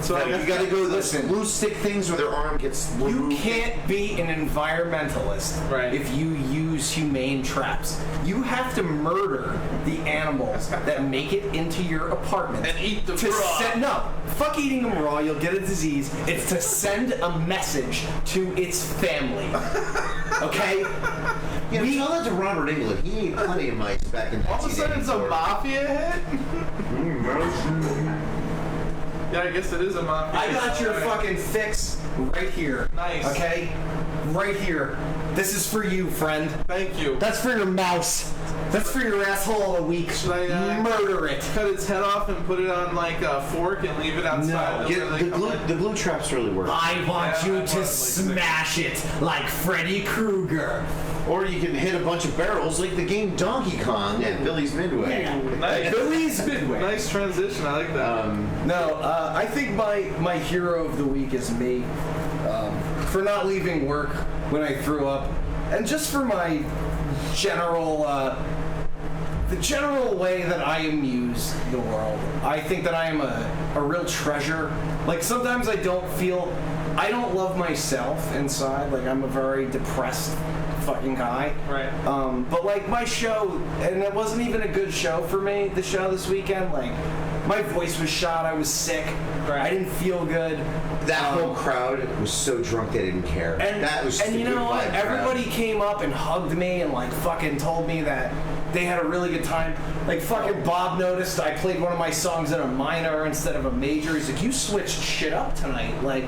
So you gotta go those glue stick things where their arm gets removed. You can't be an environmentalist if you use humane traps. You have to murder the animals that make it into your apartment. And eat them raw. No, fuck eating them raw, you'll get a disease. It's to send a message to its family. Okay? Yeah, tell that to Robert England. He ate plenty of mice back in 1984. All of a sudden it's a mafia hit? Yeah, I guess it is a mafia. I got your fucking fix right here. Nice. Okay? Right here. This is for you, friend. Thank you. That's for your mouse. That's for your asshole of the week. Should I murder it? Cut its head off and put it on like a fork and leave it outside? No. The glue traps really work. I want you to smash it like Freddy Krueger. Or you can hit a bunch of barrels like the game Donkey Kong at Billy's Midway. Yeah. Nice. Billy's Midway. Nice transition. I like that. I think my hero of the week is me for not leaving work when I threw up, and just for my general the general way that I amuse the world. I think that I am a real treasure. Like sometimes I don't love myself inside. Like I'm a very depressed fucking guy. Right. But like my show, and it wasn't even a good show for me, the show this weekend, like my voice was shot, I was sick, I didn't feel good. That whole crowd was so drunk they didn't care. And that was and you know what? crowd. Everybody came up and hugged me and like fucking told me that they had a really good time. Like fucking Bob noticed I played one of my songs in a minor instead of a major. He's like, you switched shit up tonight. Like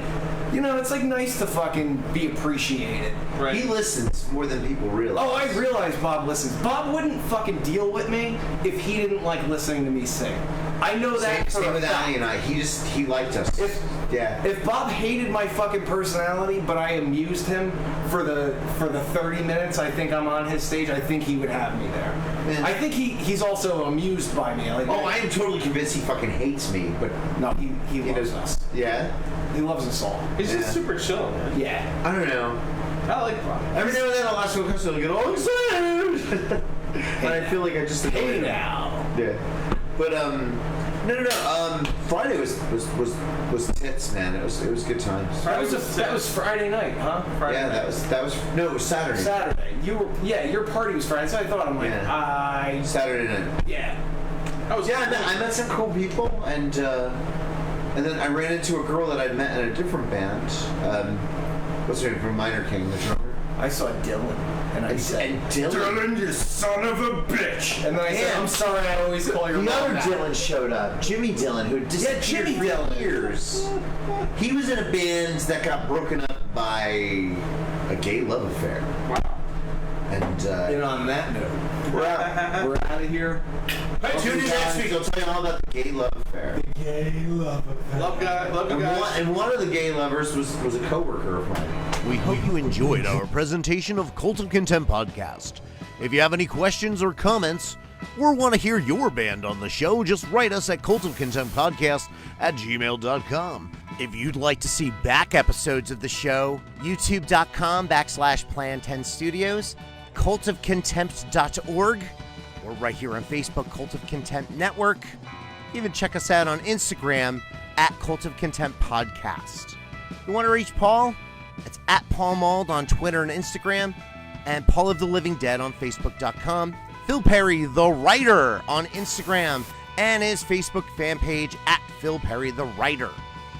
you know, it's like nice to fucking be appreciated. Right. He listens more than people realize. Oh, I realize Bob listens. Bob wouldn't fucking deal with me if he didn't like listening to me sing. I know that for Same a with fact. Ali and I. He liked us. If Bob hated my fucking personality, but I amused him for the 30 minutes I think I'm on his stage, I think he would have me there. Man. I think he's also amused by me. Like, I am totally convinced he fucking hates me, but no, he loves us. Yeah? He loves us all. He's just super chill, man. Yeah. I don't know. I like Bob. Every now and then I'll ask him a question and I'll get all excited. And I feel like I just annoyed him. Now. Yeah. But no. Friday was tits, man. It was good times. That was Friday night, huh? Friday Yeah, night. that was no, it was Saturday. Saturday. Your party was Friday, so I thought Saturday night. Yeah. I met some cool people, and then I ran into a girl that I'd met in a different band. What's her name? From Minor King, the drummer. I saw Dylan, and I said, Dylan, you son of a bitch! And then I said, I'm sorry, I always call your the mom other that. Dylan showed up. Jimmy Dillon, who disappeared for years. He was in a band that got broken up by a gay love affair. Wow. And on that note, we're out of here. Tune in next week. I'll tell you all about the gay love affair. The gay love affair. Love you guys. And one of the gay lovers was a coworker of mine. We hope you enjoyed our presentation of Cult of Contempt podcast. If you have any questions or comments, or want to hear your band on the show, just write us at cultofcontemptpodcast@gmail.com. If you'd like to see back episodes of the show, youtube.com/Plan10 Studios, cultofcontempt.org, or right here on Facebook, Cult of Contempt Network. Even check us out on Instagram at Cult of Contempt Podcast. You want to reach Paul? It's at Paul Mauld on Twitter and Instagram, and Paul of the Living Dead on Facebook.com. Phil Perry, the writer, on Instagram, and his Facebook fan page at Phil Perry, the writer.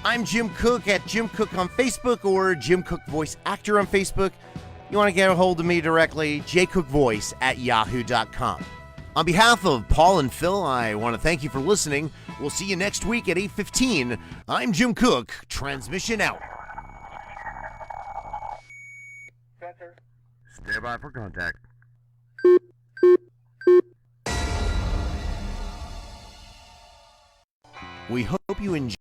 I'm Jim Cook at Jim Cook on Facebook, or Jim Cook Voice Actor on Facebook. You want to get a hold of me directly, jcookvoice@yahoo.com. On behalf of Paul and Phil, I want to thank you for listening. We'll see you next week at 8:15. I'm Jim Cook. Transmission out. Stand by for contact. We hope you enjoy.